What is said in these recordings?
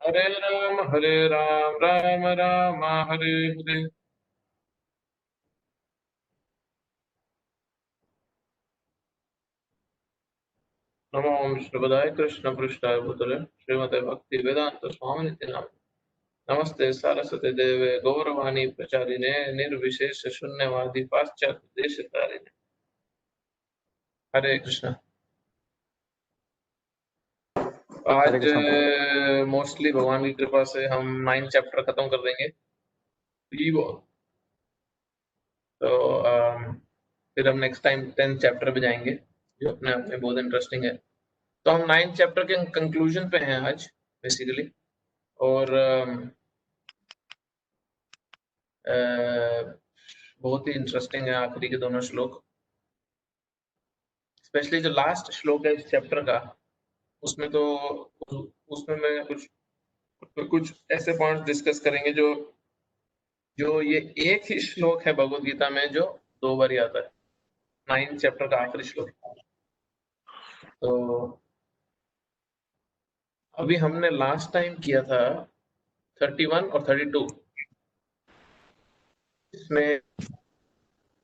हरे राम राम राम हरे हरे। नमो विष्णुपदाय कृष्ण पृष्ठाय भूतले श्रीमते भक्ति वेदांत स्वामी नाम। नमस्ते सारस्वती देवे गौरवाणी प्रचारिणे निर्विशेष शून्यवादी पाश्चात्य देश तारिणे। हरे कृष्ण। हरे आज कृष्ण। मोस्टली भगवान की कृपा से हम 9 चैप्टर खत्म कर देंगे। तो फिर हम नेक्स्ट टाइम 10 चैप्टर पे जाएंगे जो अपने आप में बहुत इंटरेस्टिंग है। तो हम 9 चैप्टर के कंक्लूजन पे हैं आज बेसिकली। और बहुत ही इंटरेस्टिंग है आखिरी के दोनों श्लोक, स्पेशली जो लास्ट श्लोक है इस चैप्टर का। उसमें तो उसमें मैं कुछ ऐसे पॉइंट्स डिस्कस करेंगे जो जो ये एक ही श्लोक है भगवत गीता में जो 2 बार आता है। 9 चैप्टर का आखिरी श्लोक। तो अभी हमने लास्ट टाइम किया था 31 और 32। इसमें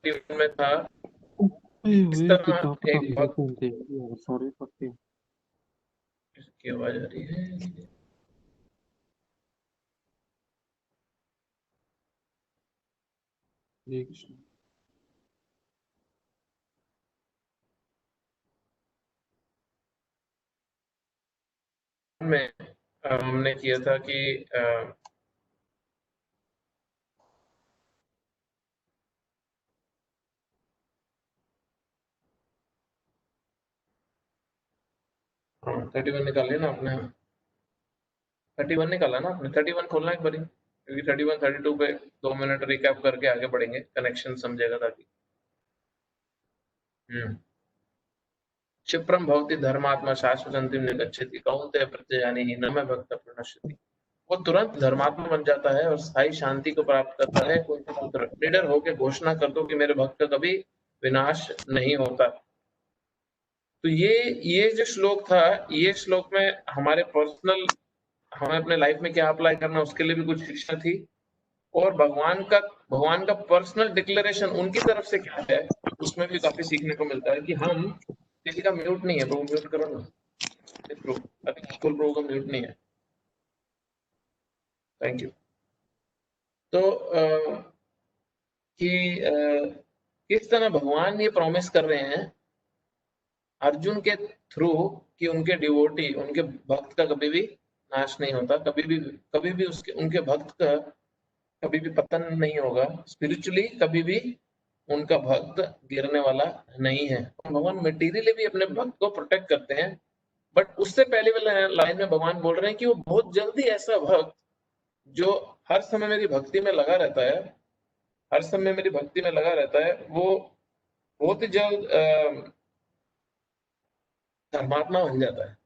31 में था इस तरह एक भक्त की आवाज आ रही है। में हमने किया था कि 31 निकाल लिया ना आपने। 31 निकाला ना आपने। 31 खोलना एक बारी, क्योंकि 31 32 पे 2 मिनट रिकैप करके आगे बढ़ेंगे, कनेक्शन समझेगा ताकि। क्षिप्रम भवति धर्मात्मा शाश्वतंतिम निगच्छति कौन्तेय प्रत्ययानि न मैं भक्त प्रणश्यति। वो तुरंत धर्मात्मा बन जाता है और स्थायी शांति को प्राप्त करता है। कुंती पुत्र, निडर होकर घोषणा कर दो कि मेरे भक्त का कभी विनाश नहीं होता। तो ये जो श्लोक था, ये श्लोक में हमारे पर्सनल, हमें अपने लाइफ में क्या अप्लाई करना उसके लिए भी कुछ शिक्षा थी। और भगवान का पर्सनल डिक्लेरेशन उनकी तरफ से क्या है उसमें भी काफी सीखने को मिलता है कि हम किसी का म्यूट नहीं है। प्रभु म्यूट करो ना। प्रभु प्रभु का म्यूट नहीं है। Thank you. तो कि किस तरह भगवान ये प्रॉमिस कर रहे हैं अर्जुन के थ्रू कि उनके डिवोटी, उनके भक्त का कभी भी नाश नहीं होता, कभी भी उसके उनके भक्त का कभी भी पतन नहीं होगा। स्पिरिचुअली कभी भी उनका भक्त गिरने वाला नहीं है। भगवान मटेरियली भी अपने भक्त को प्रोटेक्ट करते हैं, बट उससे पहले वाले लाइन में भगवान बोल रहे हैं कि वो बहुत जल्दी ऐसा भक्त जो हर समय मेरी भक्ति में लगा रहता है, हर समय मेरी भक्ति में लगा रहता है, वो बहुत ही जल्द धर्मात्मा बन जाता है।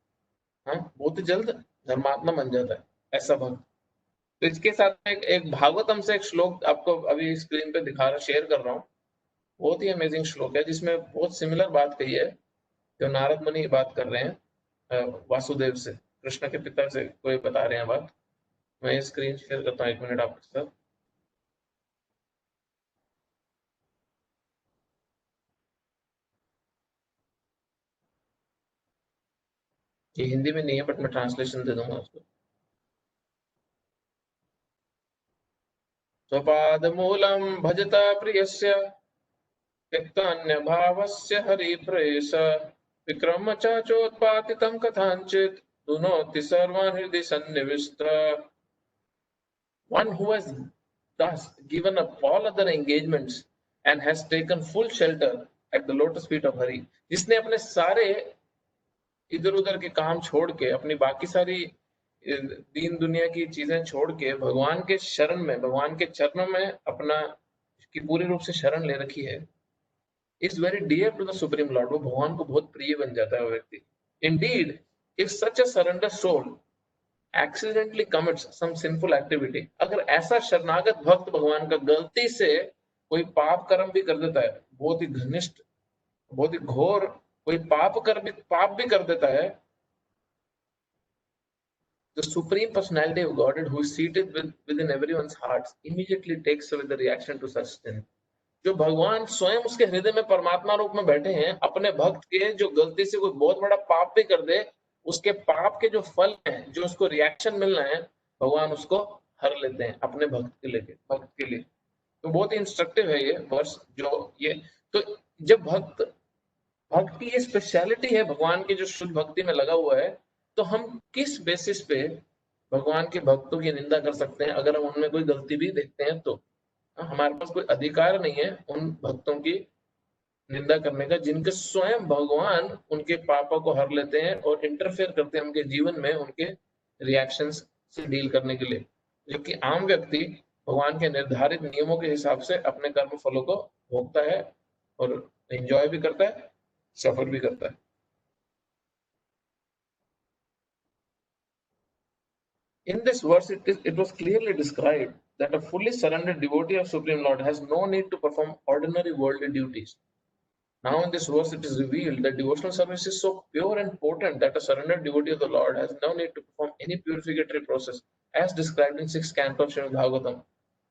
हाँ, बहुत ही जल्द धर्मात्मा बन जाता है ऐसा भक्त। तो इसके साथ में एक भागवतम से एक श्लोक आपको अभी स्क्रीन पे दिखा रहा, शेयर कर रहा हूँ। बहुत ही अमेजिंग श्लोक है जिसमें बहुत सिमिलर बात कही है जो नारद मुनि बात कर रहे हैं वासुदेव से, कृष्ण के पिता से कोई बता रहे हैं बात। मैं ये स्क्रीन शेयर करता हूँ 1 मिनट आपके साथ। ये हिंदी में नहीं है बट मैं ट्रांसलेशन दे दूंगा उसको। स्वपादमूलं भजता प्रियस्य त्यक्तान्यभावस्य हरिप्रेष विक्रम चाचोत्पातितं कथाञ्चित् धुनोति सर्वान् हृदि सन्निविष्ट। One who has thus given up all other engagements and has taken full shelter at the lotus feet of Hari, जिसने अपने सारे इधर उधर के काम छोड़ के, अपनी बाकी सारी दीन दुनिया की चीजें छोड़ के भगवान के शरण में, भगवान के चरणों में अपना की पूरी रूप से शरण ले रखी है, is very dear to the supreme lord. वो भगवान को बहुत प्रिय बन जाता है वो व्यक्ति। Indeed if such a surrender soul accidentally commits some sinful activity, अगर ऐसा शरणागत भक्त भगवान का गलती से कोई पाप कर्म भी कर देता है, बहुत ही घनिष्ठ, बहुत ही घोर कोई पाप भी कर देता है, The Supreme Personality of Godhead, who is seated within everyone's hearts, immediately takes away the reaction to such sin. जो भगवान स्वयं उसके हृदय में परमात्मा रूप में बैठे हैं, अपने भक्त के जो गलती से कोई बहुत बड़ा पाप भी कर दे, उसके पाप के जो फल हैं, जो उसको रिएक्शन मिलना है, भगवान उसको हर लेते हैं अपने भक्त के लिए। तो बहुत ही इंस्ट्रक्टिव है ये वर्स, जो ये तो जब भक्त की ये स्पेशलिटी है, भगवान की जो शुद्ध भक्ति में लगा हुआ है, तो हम किस बेसिस पे भगवान के भक्तों की निंदा कर सकते हैं अगर हम उनमें कोई गलती भी देखते हैं तो? हमारे पास कोई अधिकार नहीं है उन भक्तों की निंदा करने का जिनके स्वयं भगवान उनके पापों को हर लेते हैं और इंटरफेयर करते हैं उनके जीवन में, उनके रिएक्शंस से डील करने के लिए। जबकि आम व्यक्ति भगवान के निर्धारित नियमों के हिसाब से अपने कर्म फलों को भोगता है और एंजॉय भी करता है, सफर भी करता है। In this verse, it was clearly described that a fully surrendered devotee of Supreme Lord has no need to perform ordinary worldly duties. Now in this verse, it is revealed that devotional service is so pure and potent that a surrendered devotee of the Lord has no need to perform any purificatory process, as described in 6th canto of Srimad Bhagavatam.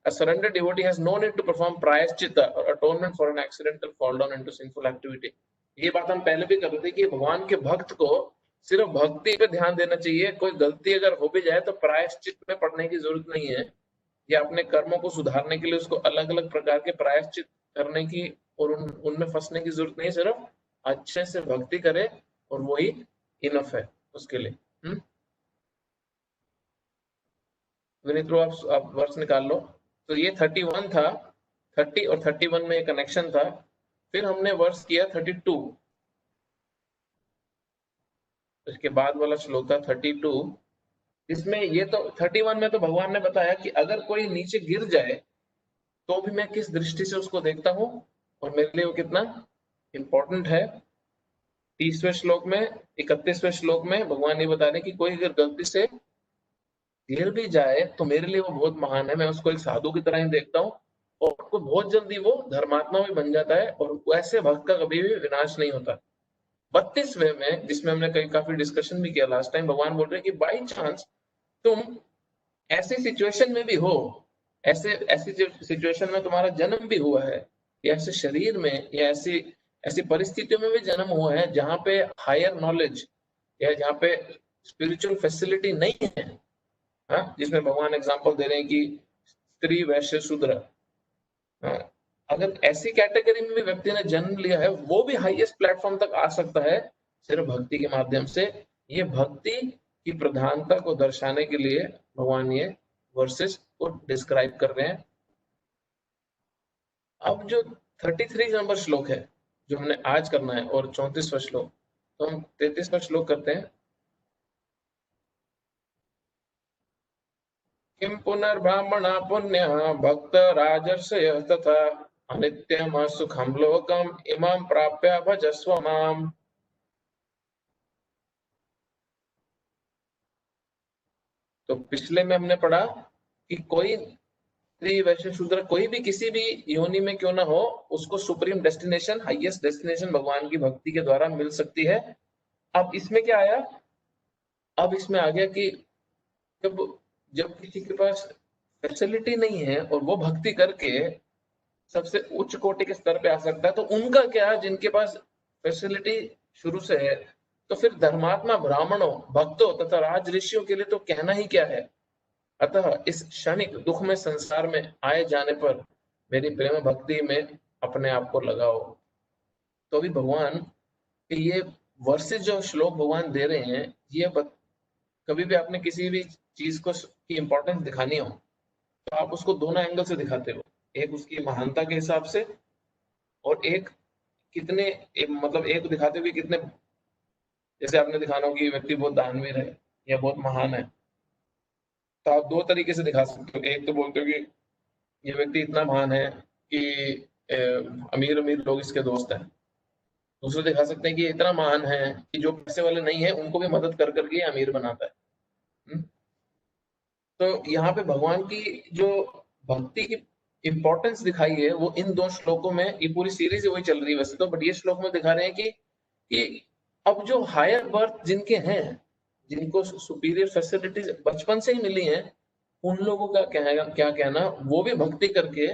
A surrendered devotee has no need to perform prayaschitta or atonement for an accidental fall down into sinful activity. ये बात हम पहले भी कर रहे थे कि भगवान के भक्त को सिर्फ भक्ति पे ध्यान देना चाहिए। कोई गलती अगर हो भी जाए तो प्रायश्चित में पड़ने की जरूरत नहीं है, या अपने कर्मों को सुधारने के लिए उसको अलग अलग प्रकार के प्रायश्चित करने की और उनमें फंसने की जरूरत नहीं। सिर्फ अच्छे से भक्ति करे और वही इनफ है उसके लिए। विनीत आप वर्ष निकाल लो। तो ये 31 था, 30 और 31 में एक कनेक्शन था। फिर हमने वर्ष किया 32, इसके बाद वाला श्लोक था 32। इसमें ये तो 31 में तो भगवान ने बताया कि अगर कोई नीचे गिर जाए तो भी मैं किस दृष्टि से उसको देखता हूं और मेरे लिए वो कितना इंपॉर्टेंट है। 30वें श्लोक में, 31वें श्लोक में भगवान ये बता रहे कि कोई अगर गलती से गिर भी जाए तो मेरे लिए वो बहुत महान है, मैं उसको एक साधु की तरह ही देखता हूँ और उसको बहुत जल्दी वो धर्मात्मा भी बन जाता है और वैसे भक्त का कभी भी विनाश नहीं होता। 32वें में, जिसमें हमने काफी डिस्कशन भी किया लास्ट टाइम, भगवान बोल रहे हैं कि बाई चांस तुम ऐसी सिचुएशन में भी हो, ऐसी सिचुएशन में तुम्हारा जन्म भी हुआ है, या ऐसे शरीर में या ऐसी परिस्थितियों में भी जन्म हुआ है जहां पे हायर नॉलेज या जहां पे स्पिरिचुअल फैसिलिटी नहीं है, जिसमें भगवान एग्जांपल दे रहे हैं कि स्त्री, वैश्य, शूद्र, अगर ऐसी कैटेगरी में भी व्यक्ति ने जन्म लिया है, वो भी हाईएस्ट प्लेटफॉर्म तक आ सकता है सिर्फ भक्ति के माध्यम से। ये भक्ति की प्रधानता को दर्शाने के लिए भगवान ये वर्सेस को डिस्क्राइब कर रहे हैं। अब जो 33 नंबर श्लोक है जो हमने आज करना है और 34वां श्लोक, तो हम 33वां श्लोक करते हैं। किम पुनर्ब्राह्मणा पुण्य भक्त राजर्षय तथा अनित्यम सुखम लोकम इमाम प्राप्य भजस्व माम। तो पिछले में हमने पढ़ा कि कोई स्त्री, वैश्य, शूद्र, कोई भी किसी भी योनि में क्यों ना हो, उसको सुप्रीम डेस्टिनेशन, हाईएस्ट डेस्टिनेशन भगवान की भक्ति के द्वारा मिल सकती है। अब इसमें क्या आया, अब इसमें आ गया कि जब किसी के पास फैसिलिटी नहीं है और वो भक्ति करके सबसे उच्च कोटि के स्तर पे आ सकता है, तो उनका क्या, जिनके पास फैसिलिटी शुरू से है, तो फिर धर्मात्मा ब्राह्मणों, भक्तों तथा राज ऋषियों के लिए तो कहना ही क्या है। अतः इस क्षणिक दुख में संसार में आए जाने पर मेरी प्रेम भक्ति में अपने आप को लगाओ। तो अभी भगवान के ये वर्सेस जो श्लोक भगवान दे रहे हैं, ये कभी भी आपने किसी भी चीज को की इंपॉर्टेंस दिखानी हो तो आप उसको दोनों एंगल से दिखाते हो, एक उसकी महानता के हिसाब से और एक मतलब एक दिखाते हुए कितने, जैसे आपने दिखाना हो कि व्यक्ति बहुत दानवीर है या बहुत महान है, तो आप दो तरीके से दिखा सकते हो। एक तो बोलते हो कि ये व्यक्ति इतना महान है कि अमीर अमीर लोग इसके दोस्त हैं। दूसरे दिखा सकते हैं कि इतना महान है कि जो पैसे वाले नहीं है उनको भी मदद कर करके अमीर बनाता है। तो यहाँ पे भगवान की जो भक्ति की इंपॉर्टेंस दिखाई है वो इन दो श्लोकों में, ये पूरी सीरीज वही चल रही है वैसे तो, बट ये श्लोक में दिखा रहे हैं कि अब जो हायर बर्थ जिनके हैं जिनको सुपीरियर फैसिलिटीज बचपन से ही मिली हैं, उन लोगों का क्या कहना, वो भी भक्ति करके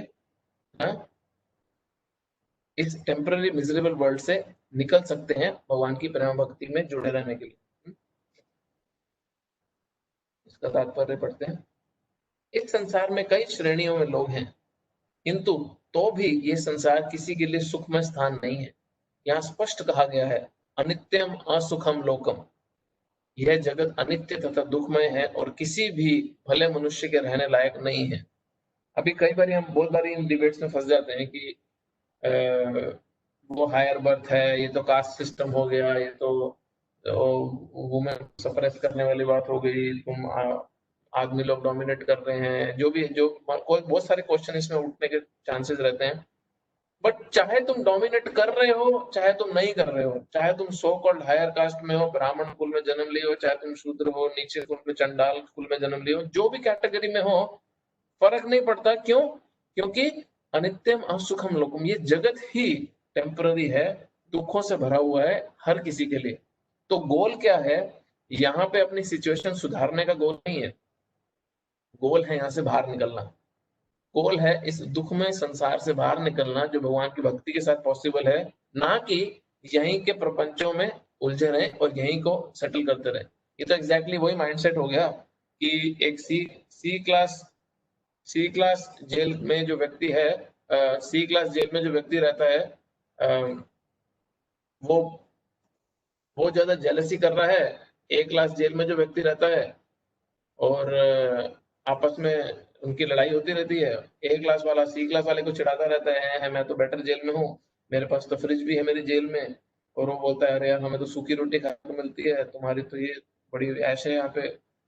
इस टेम्पररी मिजरेबल वर्ल्ड से निकल सकते हैं भगवान की प्रेम भक्ति में जुड़े रहने के लिए। इसका तात्पर्य पढ़ते हैं। इस संसार में कई श्रेणियों में लोग हैं, किंतु तो भी ये संसार किसी के लिए सुखमय स्थान नहीं है। यहाँ स्पष्ट कहा गया है, अनित्यम असुखम लोकम। यह जगत अनित्य तथा दुखमय है और किसी भी भले मनुष्य के रहने लायक नहीं है। अभी कई बार हम बहुत बार इन डिबेट्स में फंस जाते हैं कि वो हायर बर्थ है, ये तो कास्ट सिस्टम हो गया, ये तो वुमेन सप्रेस करने वाली बात हो गई, तुम आदमी लोग डोमिनेट कर रहे हैं, जो भी जो कोई बहुत सारे क्वेश्चन इसमें उठने के चांसेस रहते हैं। बट चाहे तुम डोमिनेट कर रहे हो, चाहे तुम नहीं कर रहे हो, चाहे तुम सो कॉल्ड हायर कास्ट में हो, ब्राह्मण कुल में जन्म लिए हो, चाहे तुम शूद्र हो, नीचे कुल में चंडाल कुल में जन्म लिए हो, जो भी कैटेगरी में हो, फर्क नहीं पड़ता। क्यों? क्योंकि अनित्यम असुखम लोकम, ये जगत ही टेम्पररी है, दुखों से भरा हुआ है हर किसी के लिए। तो गोल क्या है? यहाँ पे अपनी सिचुएशन सुधारने का गोल नहीं है, गोल है यहाँ से बाहर निकलना। गोल है इस दुखमय संसार से बाहर निकलना, जो भगवान की भक्ति के साथ पॉसिबल है, ना कि यहीं के प्रपंचों में उलझे रहे और यहीं को सेटल करते रहे। ये तो एग्जैक्टली वही माइंडसेट हो गया कि एक सी क्लास जेल में जो व्यक्ति है, सी क्लास जेल में जो व्यक्ति रहता है, वो बहुत ज्यादा जेलसी कर रहा है ए क्लास जेल में जो व्यक्ति रहता है, और आपस में उनकी लड़ाई होती रहती है। ए क्लास वाला सी क्लास वाले को चिढ़ाता रहता है, मैं तो बेटर जेल में हूँ, मेरे पास तो फ्रिज भी है मेरी जेल में, और वो बोलता है, अरे यार हमें तो सूखी रोटी खाने को मिलती है, तुम्हारी तो ये बड़ी ऐश है यहाँ पे।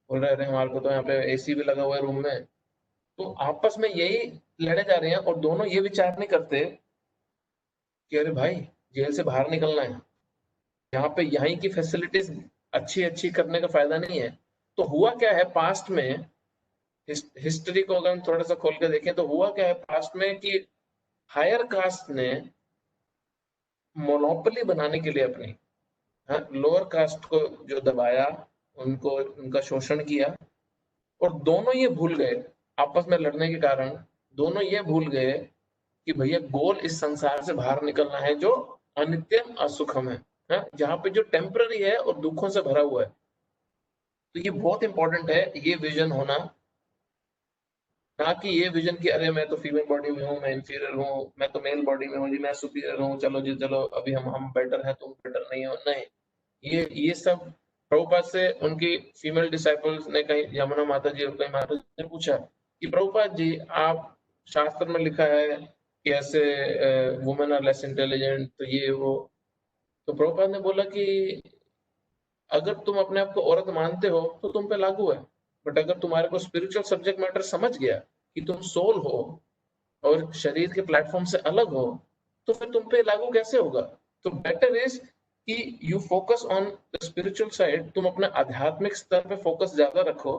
बोल रहे अरे हमारे को तो यहाँ पे एसी भी लगा हुआ है रूम में। तो आपस में यही लड़े जा रहे हैं, और दोनों ये विचार नहीं करते कि अरे भाई जेल से बाहर निकलना है, यहाँ पे यहीं की फैसिलिटीज अच्छी अच्छी करने का फायदा नहीं है। तो हुआ क्या है पास्ट में, हिस्ट्री को अगर हम थोड़ा सा खोल के देखें तो हुआ क्या है पास्ट में कि हायर कास्ट ने मोनोपोली बनाने के लिए अपनी लोअर कास्ट को जो दबाया, उनको उनका शोषण किया, और दोनों ये भूल गए आपस में लड़ने के कारण, दोनों ये भूल गए कि भैया गोल इस संसार से बाहर निकलना है जो अनित्यम असुखम है, जहाँ पे जो टेम्पररी है और दुखों से भरा हुआ है। तो ये बहुत इंपॉर्टेंट है ये विजन होना, ना कि ये विजन कि अरे मैं तो फीमेल बॉडी में हूँ, मैं इंफीरियर हूँ, मैं तो मेल बॉडी में हूँ जी, मैं सुपीरियर हूँ, चलो जी चलो अभी हम बेटर हैं, तुम बेटर नहीं हो। नहीं, ये सब प्रभुपाद से उनकी फीमेल डिसाइपल्स ने, कहीं यमुना माता जी और कहीं माता जी ने पूछा कि प्रभुपाद जी, आप शास्त्र में लिखा है कि ऐसे वुमेन आर लेस इंटेलिजेंट, तो ये वो। तो प्रभुपाद ने बोला कि अगर तुम अपने आप को औरत मानते हो तो तुम पे लागू है, बट अगर तुम्हारे को स्पिरिचुअल सब्जेक्ट मैटर समझ गया कि तुम सोल हो और शरीर के प्लेटफॉर्म से अलग हो, तो फिर तुम पे लागू कैसे होगा? तो बेटर इज कि you focus on the spiritual side, तुम अपने आध्यात्मिक स्तर पे फोकस ज्यादा रखो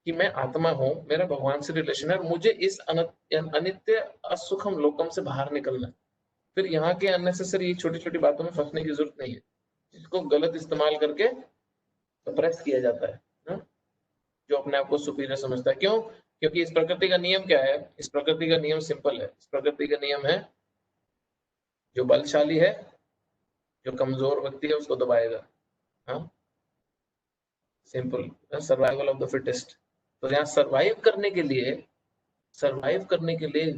कि मैं आत्मा हूँ, मेरा भगवान से रिलेशन है, मुझे इस अनित्य असुखम लोकम से बाहर निकलना है। फिर यहाँ के अननेसेसरी छोटी छोटी बातों में फंसने की जरूरत नहीं है, जिसको गलत इस्तेमाल करके सप्रेस किया जाता है ना? जो अपने आप को सुपीरियर समझता है। क्यों? क्योंकि इस प्रकृति का नियम क्या है? इस प्रकृति का नियम सिंपल है। इस प्रकृति का नियम है, जो बलशाली है, जो कमजोर व्यक्ति है उसको दबाएगा। हाँ, simple, survival of the fittest. तो यहाँ सर्वाइव करने के लिए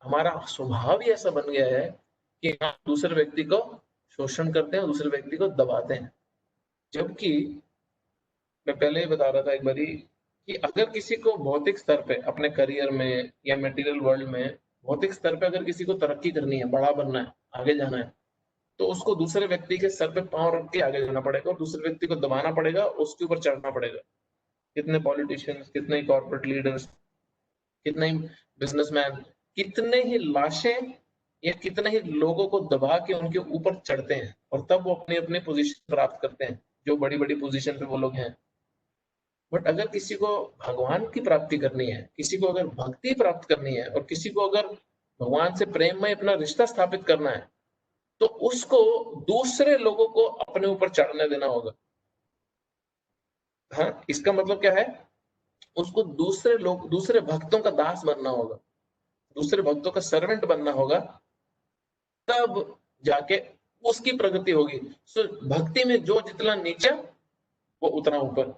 हमारा स्वभाव ही ऐसा बन गया है कि हम दूसरे व्यक्ति को शोषण करते हैं, दूसरे व्यक्ति को दबाते हैं। जबकि मैं पहले ही बता रहा था एक बारी कि अगर किसी को भौतिक स्तर पे अपने करियर में या मटेरियल वर्ल्ड में भौतिक स्तर पे अगर किसी को तरक्की करनी है, बड़ा बनना है, आगे जाना है, तो उसको दूसरे व्यक्ति के सर पे पांव रख के आगे जाना पड़ेगा और दूसरे व्यक्ति को दबाना पड़ेगा, उसके ऊपर चढ़ना पड़ेगा। कितने पॉलिटिशियंस, कितने कॉर्पोरेट लीडर्स, कितने ही बिजनेसमैन, कितने ही लाशें या कितने ही लोगों को दबा के उनके ऊपर चढ़ते हैं और तब वो अपनी अपनी पोजीशन प्राप्त करते हैं, जो बड़ी बड़ी पोजीशन पे वो लोग हैं। बट अगर किसी को भगवान की प्राप्ति करनी है, किसी को अगर भक्ति प्राप्त करनी है और किसी को अगर भगवान से प्रेम में अपना रिश्ता स्थापित करना है, तो उसको दूसरे लोगों को अपने ऊपर चढ़ने देना होगा। हाँ, इसका मतलब क्या है, उसको दूसरे भक्तों का दास बनना होगा, दूसरे भक्तों का सर्वेंट बनना होगा, तब जाके उसकी प्रगति होगी। सो भक्ति में जो जितना नीचा वो उतना ऊपर,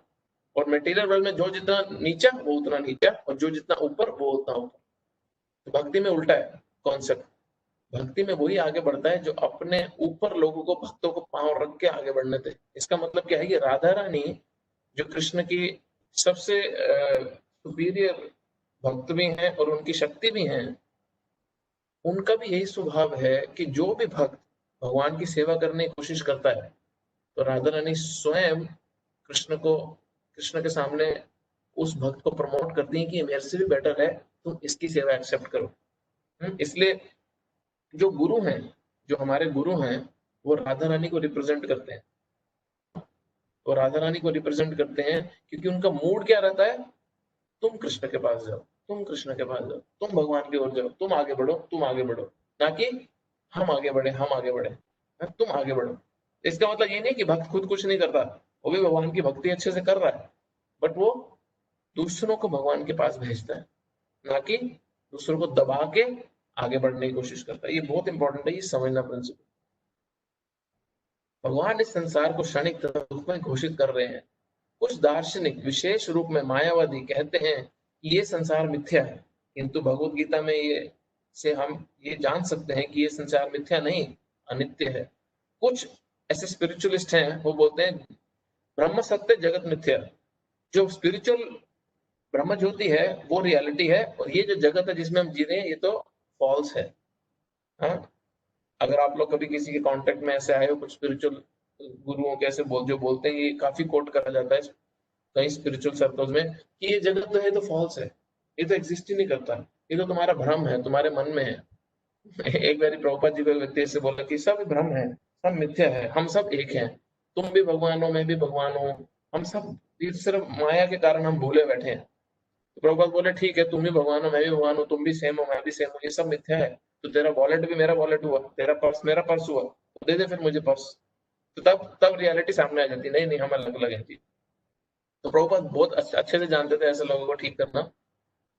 और मटेरियल वर्ल्ड में जो जितना नीचा वो उतना नीचा, और जो जितना ऊपर वो उतना ऊपर। तो भक्ति में उल्टा है कॉन्सेप्ट। भक्ति में वही आगे बढ़ता है जो अपने ऊपर लोगों को, भक्तों को पांव रख के आगे बढ़ने दे। इसका मतलब क्या है, कि राधा रानी जो कृष्ण की सबसे सुपीरियर भक्त भी हैं और उनकी शक्ति भी हैं, उनका भी यही स्वभाव है कि जो भी भक्त भगवान की सेवा करने की कोशिश करता है, तो राधा रानी स्वयं कृष्ण के सामने उस भक्त को प्रमोट करती है कि ये मेरे से भी बेटर है, तुम इसकी सेवा एक्सेप्ट करो। इसलिए जो गुरु हैं, जो हमारे गुरु हैं, वो राधा रानी को रिप्रेजेंट करते हैं। वो राधा रानी को रिप्रेजेंट करते हैं क्योंकि उनका मूड क्या रहता है, तुम कृष्ण के पास जाओ, तुम कृष्ण के पास जाओ, तुम भगवान की ओर जाओ, तुम आगे बढ़ो, तुम आगे बढ़ो, ना कि हम आगे बढ़े, हम आगे बढ़े, तुम आगे बढ़ो। इसका मतलब ये नहीं कि भक्त खुद कुछ नहीं करता, वो भी भगवान की भक्ति अच्छे से कर रहा है, बट वो दूसरों को भगवान के पास भेजता है, ना कि दूसरों को दबा के आगे बढ़ने की कोशिश करता है। ये बहुत इंपॉर्टेंट है, ये समझना प्रिंसिपल। भगवान इस संसार को क्षणिक तथा दुखमय घोषित कर रहे हैं। कुछ दार्शनिक, विशेष रूप में मायावादी, कहते हैं कि ये संसार मिथ्या है, किंतु भगवत गीता में हम ये जान सकते हैं कि ये संसार मिथ्या नहीं, अनित्य है। कुछ ऐसे स्पिरिचुअलिस्ट हैं, वो बोलते हैं ब्रह्म सत्य, जगत मिथ्या। जो स्पिरिचुअल ब्रह्म ज्योति है वो रियलिटी है, और ये जो जगत है जिसमें हम जी रहे हैं ये तो फॉल्स है। हाँ, अगर आप लोग कभी किसी के कांटेक्ट में ऐसे आए हो, कुछ स्पिरिचुअल गुरुओं के ऐसे जो बोलते हैं, ये काफी कोट करा जाता है कई स्पिरिचुअल सर्कल्स में, कि ये जगत तो है तो फॉल्स है, ये तो एग्जिस्ट ही नहीं करता, ये तो तुम्हारा भ्रम है, तुम्हारे मन में है। एक बार प्रभुपाद जी को व्यक्ति से बोला कि सब भ्रम है, सब मिथ्या है, हम सब एक हैं, तुम भी भगवान हो, मैं भी भगवान हूँ, हम सब, ये सिर्फ माया के कारण हम भूले बैठे हैं। तो प्रभुपाद बोले ठीक है, तुम भी भगवान हो, मैं भी भगवान हूँ, तुम भी सेम हो, मैं भी सेम हूँ, ये सब मिथ्या है। तो तेरा वॉलेट भी मेरा वॉलेट हुआ, तेरा पर्स मेरा पर्स हुआ, तो दे दे फिर मुझे पर्स। तो तब रियलिटी सामने आ जाती, नहीं नहीं हम अलग अलग हैं। तो प्रभुपाद बहुत अच्छे से जानते थे ऐसे लोगों को ठीक करना।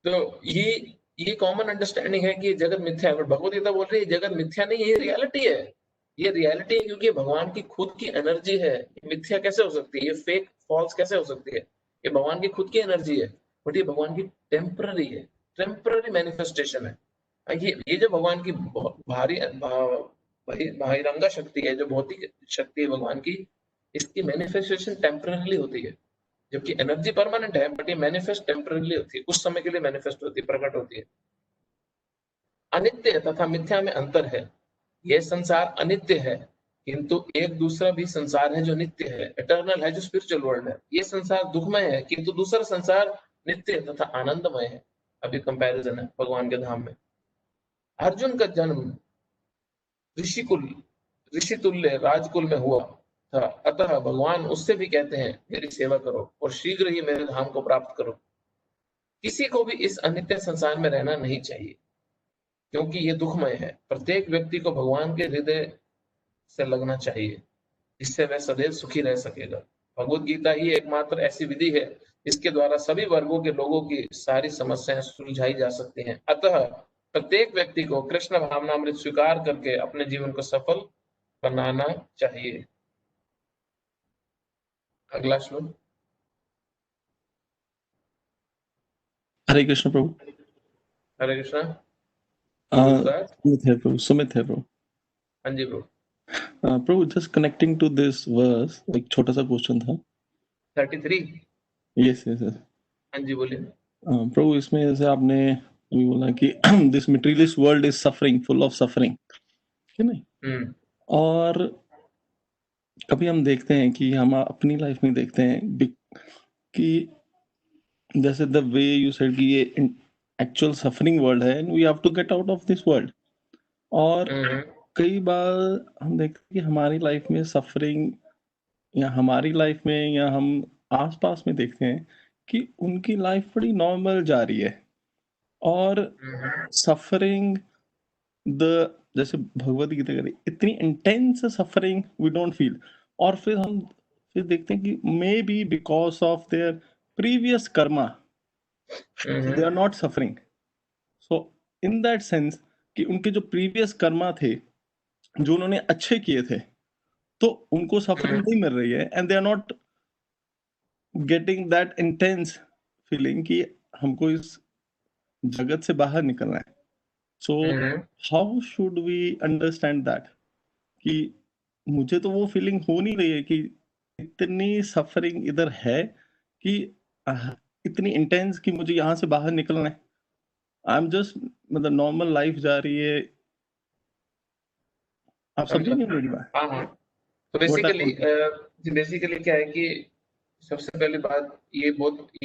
तो ये कॉमन अंडरस्टैंडिंग है कि ये जगत मिथ्या है, बट भगवत गीता बोल रही है जगत मिथ्या नहीं है, ये रियलिटी है। ये रियलिटी है क्योंकि ये भगवान की खुद की एनर्जी है। ये मिथ्या कैसे हो सकती है, ये फेक फॉल्स कैसे हो सकती है? ये भगवान की खुद की एनर्जी है, बट ये भगवान की टेम्पररी है, टेम्पररी मैनिफेस्टेशन है। ये जो भगवान की बहिरंगा शक्ति है, जो भौतिक शक्ति है भगवान की, इसकी मैनिफेस्टेशन टेम्पररीली होती है। जबकि एनर्जी परमानेंट है, बट ये मैनिफेस्ट टेम्पररीली होती है, कुछ समय के लिए मैनिफेस्ट होती है, प्रकट होती है। अनित्य तथा मिथ्या में अंतर है। यह संसार अनित्य है, किंतु एक दूसरा भी संसार है जो नित्य है, इटर्नल है, जो स्पिरिचुअल वर्ल्ड है। ये संसार दुखमय है, किंतु दूसरा संसार नित्य तथा आनंदमय है। अभी कंपैरिजन है भगवान के धाम में। अर्जुन का जन्म ऋषिकुल ऋषि तुल्य राजकुल में हुआ था, अतः भगवान उससे भी कहते हैं मेरी सेवा करो और शीघ्र ही मेरे धाम को प्राप्त करो। किसी को भी इस अनित्य संसार में रहना नहीं चाहिए, क्योंकि ये दुखमय है। प्रत्येक व्यक्ति को भगवान के हृदय से लगना चाहिए, जिससे वह सदैव सुखी रह सकेगा। भगवत गीता ही एकमात्र ऐसी विधि है जिसके द्वारा सभी वर्गों के लोगों की सारी समस्याएं सुलझाई जा सकती हैं। अतः प्रत्येक व्यक्ति को कृष्ण भावनामृत स्वीकार करके अपने जीवन को सफल बनाना चाहिए। अगला श्लोक। हरे कृष्ण प्रभु। हरे कृष्णा। सुमित है प्रभु, सुमित है प्रभु। हाँ जी प्रभु। प्रभु just connecting to this verse, एक छोटा सा क्वेश्चन था। 33। Yes yes yes. हाँ जी बोलिए। प्रभु इसमें जैसे आपने अभी बोला कि this materialist world is suffering, full of suffering, है नहीं? और कभी हम देखते हैं कि हम अपनी लाइफ में देखते हैं कि जैसे द वे यू सेड कि ये एक्चुअल सफरिंग वर्ल्ड है, we have to get out of this world. और कई बार हम देखते हैं कि हमारी लाइफ में सफरिंग, या हमारी लाइफ में, या हम आसपास में देखते हैं कि उनकी लाइफ बड़ी नॉर्मल जा रही है, और सफरिंग द जैसे भगवत गीता कह रही इतनी intense suffering we don't feel. और फिर हम फिर देखते हैं कि maybe because of their previous karma they are not suffering. So in that sense कि उनके जो प्रीवियस कर्मा थे जो उन्होंने अच्छे किए थे तो उनको सफरिंग नहीं मिल रही है, and they are not getting that intense feeling कि हमको इस जगत से बाहर निकलना है। So how should we understand that कि मुझे तो वो फीलिंग हो नहीं रही है कि इतनी सफरिंग इधर है कि इतनी इंटेंस कि मुझे यहाँ से बाहर निकलना है। आई एम जस्ट मतलब नॉर्मल लाइफ जा रही है। आप समझेंगे मेरी बात? हाँ हाँ। तो What I basically want- basically क्या है कि सबसे पहली बात ये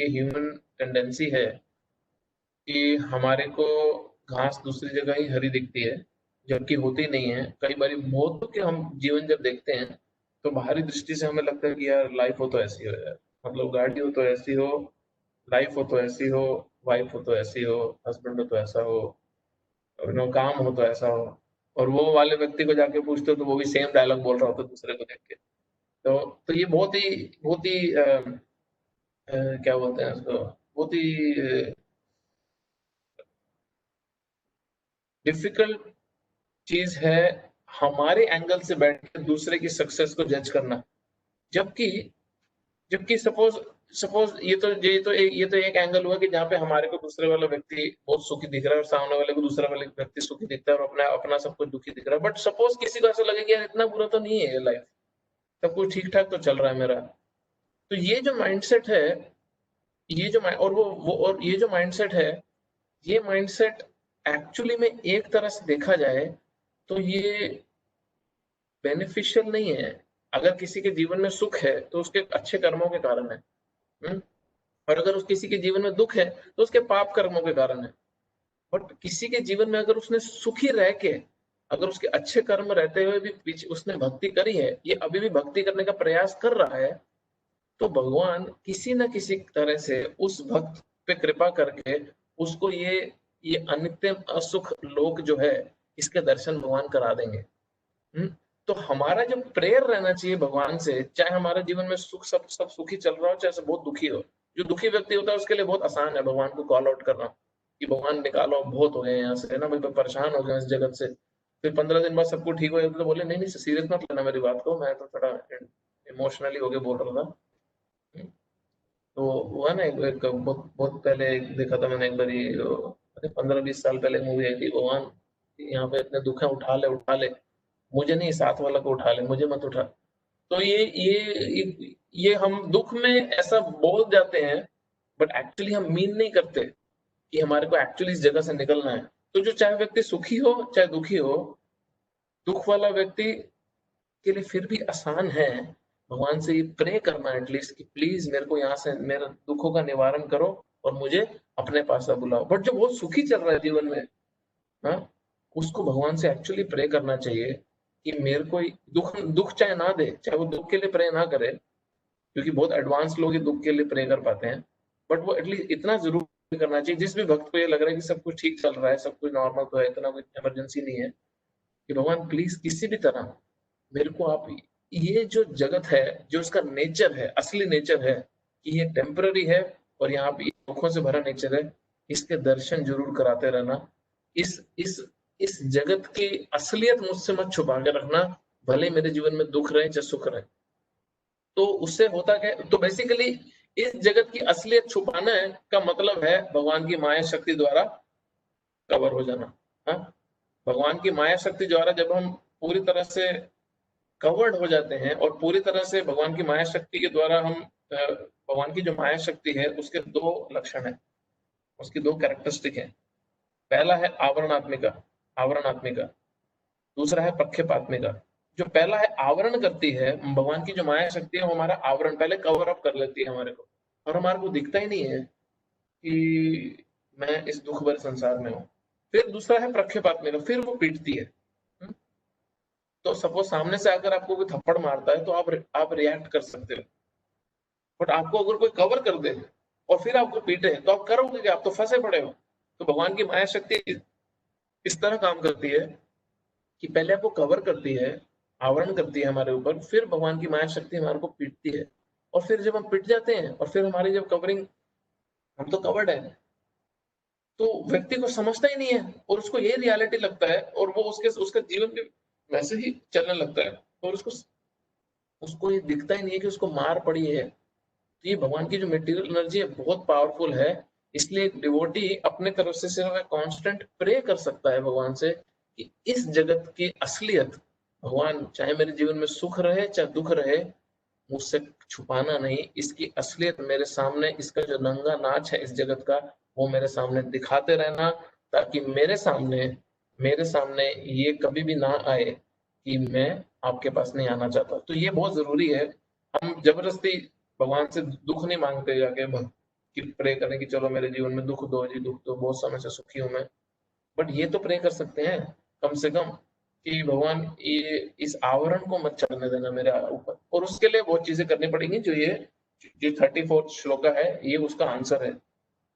ह्यूमन टेंडेंसी है कि हमारे को घास दूसरी जगह ही हरी दिखती है, जबकि होती नहीं है। कई बार बहुतों के हम जीवन जब देखते हैं तो बाहरी दृष्टि से हमें लगता है कि यार लाइफ हो तो ऐसी हो, यार मतलब गाड़ी हो तो ऐसी हो, लाइफ हो तो ऐसी हो, वाइफ हो तो ऐसी हो, हस्बैंड हो तो ऐसा हो, काम हो तो ऐसा हो। और वो वाले व्यक्ति को जाके पूछते हो तो वो भी सेम डायलॉग बोल रहा होता है दूसरे को देख के। तो ये बहुत ही क्या बोलते हैं उसको, बहुत ही डिफिकल्ट चीज है हमारे एंगल से बैठ के दूसरे की सक्सेस को जज करना। जबकि जबकि सपोज सपोज ये तो एक एंगल हुआ कि जहाँ पे हमारे को दूसरे वाला व्यक्ति बहुत सुखी दिख रहा है और सामने वाले को दूसरा वाला व्यक्ति सुखी दिखता है और अपना अपना सब कुछ दुखी दिख रहा है। बट सपोज किसी को ऐसा लगे कि यार इतना बुरा तो नहीं है ये लाइफ, सब कुछ ठीक ठाक तो चल रहा है मेरा। तो ये जो माइंडसेट है, ये जो और वो और ये जो माइंडसेट है, ये माइंडसेट एक्चुअली में एक तरह से देखा जाए तो ये बेनिफिशियल नहीं है। अगर किसी के जीवन में सुख है तो उसके अच्छे कर्मों के कारण है। और अगर उस किसी के जीवन में दुख है तो उसके पाप कर्मों के कारण है। बट किसी के जीवन में अगर उसने सुखी रह के, अगर उसके अच्छे कर्म रहते हुए भी पीछे उसने भक्ति करी है, ये अभी भी भक्ति करने का प्रयास कर रहा है, तो भगवान किसी न किसी तरह से उस भक्त पे कृपा करके उसको ये अनित्य असुख लोक जो है इसके दर्शन भगवान करा देंगे। तो हमारा जो प्रेयर रहना चाहिए भगवान से, चाहे हमारे जीवन में सुख सब सब सुखी चल रहा हो, चाहे सब बहुत दुखी हो। जो दुखी व्यक्ति होता है उसके लिए बहुत आसान है भगवान को कॉल आउट करना कि भगवान निकालो, बहुत हो गए यहाँ से, है ना भाई, परेशान हो गए इस जगत से। फिर 15 दिन बाद सबको ठीक हो जाता तो बोले नहीं नहीं सीरियस मत लेना मेरी बात को, मैं तो थोड़ा इमोशनली होके बोल रहा था। तो हुआ ना एक बहुत बहुत पहले देखा था मैंने एक बार, 15-20 साल पहले मूवी आई थी, भगवान यहाँ पे इतने दुख है, उठा ले, मुझे नहीं, साथ वाला को उठा ले, मुझे मत उठा। तो ये हम दुख में ऐसा बोल जाते हैं, बट एक्चुअली हम मीन नहीं करते कि हमारे को एक्चुअली इस जगह से निकलना है। तो जो चाहे व्यक्ति सुखी हो चाहे दुखी हो, दुख वाला व्यक्ति के लिए फिर भी आसान है भगवान से ये प्रे करना एटलीस्ट कि प्लीज मेरे को यहाँ से मेरे दुखों का निवारण करो और मुझे अपने पास बुलाओ। बट जो बहुत सुखी चल रहा है जीवन में, हाँ, उसको भगवान से एक्चुअली प्रे करना चाहिए कि मेरे को दुख दुख चाहे ना दे, चाहे वो दुख के लिए प्रे ना करे, क्योंकि बहुत एडवांस लोग ही दुख के लिए प्रे कर पाते हैं। बट वो एटलीस्ट इतना जरूर करना चाहिए, जिस भी भक्त को ये लग रहा है कि सब कुछ ठीक चल रहा है, सब कुछ नॉर्मल तो है, इतना कोई इमरजेंसी नहीं है, कि भगवान प्लीज किसी भी तरह मेरे को आप ये जो जगत है, जो उसका नेचर है, असली नेचर है कि ये टेम्पररी है और यहाँ पे दुखों से भरा नेचर है, इसके दर्शन जरूर कराते रहना। इस जगत की असलियत मुझसे मत छुपा के रखना, भले मेरे जीवन में दुख रहे चाहे सुख रहे। तो उससे होता क्या, तो बेसिकली इस जगत की असलियत छुपाना है का मतलब है भगवान की माया शक्ति द्वारा कवर हो जाना। हाँ, भगवान की माया शक्ति द्वारा जब हम पूरी तरह से कवर्ड हो जाते हैं, और पूरी तरह से भगवान की माया शक्ति के द्वारा हम भगवान की जो माया शक्ति है उसके दो लक्षण है, उसकी दो कैरेक्टरिस्टिक है। पहला है आवरणात्मिका, आवरणात्मिका। दूसरा है प्रक्षेपात्मिका। जो पहला है आवरण करती है, भगवान की जो माया शक्ति है वो हमारा आवरण पहले कवर अप कर लेती है हमारे को, और हमारे को दिखता ही नहीं है कि मैं इस दुख भरे संसार में हूँ। फिर दूसरा है प्रक्षेपात्मिका, फिर वो पीटती है। तो सपोज सामने से अगर आपको कोई थप्पड़ मारता है तो आप रिएक्ट कर सकते हो, बट आपको अगर कोई कवर कर दे और फिर आपको पीटे तो आप करोगे कि आप तो फंसे पड़े हो। तो भगवान की माया शक्ति इस तरह काम करती है कि पहले आपको कवर करती है, आवरण करती है हमारे ऊपर, फिर भगवान की माया शक्ति हमारे को पीटती है। और फिर जब हम पिट जाते हैं और फिर हमारी जब कवरिंग, हम तो कवर्ड है, तो व्यक्ति को समझता ही नहीं है और उसको ये रियलिटी लगता है और वो उसका जीवन भी वैसे ही चलने लगता है और उसको उसको ये दिखता ही नहीं है कि उसको मार पड़ी है। तो ये भगवान की जो मटेरियल एनर्जी है बहुत पावरफुल है। इसलिए एक डिवोटी अपने तरफ से सिर्फ कांस्टेंट प्रे कर सकता है भगवान से कि इस जगत की असलियत, भगवान चाहे मेरे जीवन में सुख रहे चाहे दुख रहे, मुझसे छुपाना नहीं, इसकी असलियत मेरे सामने, इसका जो नंगा नाच है इस जगत का, वो मेरे सामने दिखाते रहना, ताकि मेरे सामने ये कभी भी ना आए कि मैं आपके पास नहीं आना चाहता। तो ये बहुत जरूरी है। हम जबरदस्ती भगवान से दुख नहीं मांगते जाके कि प्रे करें कि चलो मेरे जीवन में दुख दो जी, दुख दो, बहुत समय से सुखी हूं मैं। बट ये तो प्रे कर सकते हैं कम से कम कि भगवान ये इस आवरण को मत चढ़ने देना मेरे ऊपर। और उसके लिए बहुत चीजें करनी पड़ेंगी। जो ये जो 34 श्लोका है ये उसका आंसर है।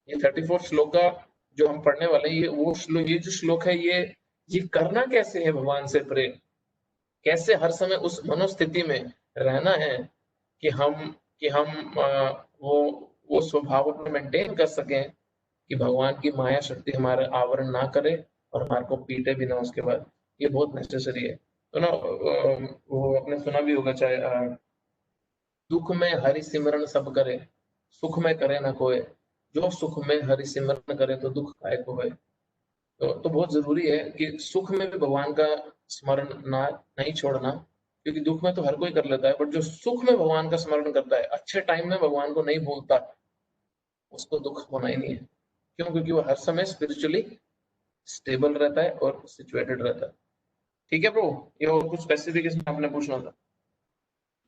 ये 34 श्लोका जो हम पढ़ने वाले हैं, ये जो श्लोक है, ये करना कैसे है भगवान से प्रे, कैसे हर समय उस मनोस्थिति में रहना है कि हम वो स्वभाव अपने मेंटेन कर सकें कि भगवान की माया शक्ति हमारा आवरण ना करे और हमारे को पीटे भी ना उसके बाद। ये बहुत नेसेसरी है। तो ना वो आपने सुना भी होगा, चाहे दुख में हरि सिमरन सब करे, सुख में करे ना कोई, जो सुख में हरि सिमरन करे तो दुख काहे को होए। तो बहुत जरूरी है कि सुख में भी भगवान का स्मरण ना नहीं छोड़ना, क्योंकि दुख में तो हर कोई कर लेता है, बट जो सुख में भगवान का स्मरण करता है, अच्छे टाइम में भगवान को नहीं भूलता, उसको दुख होना ही नहीं है। क्यों? क्योंकि वो हर समय स्पिरिचुअली स्टेबल रहता है और सिचुएटेड रहता है। ठीक है ब्रो, ये और कुछ स्पेसिफिकेशन आपने पूछना था?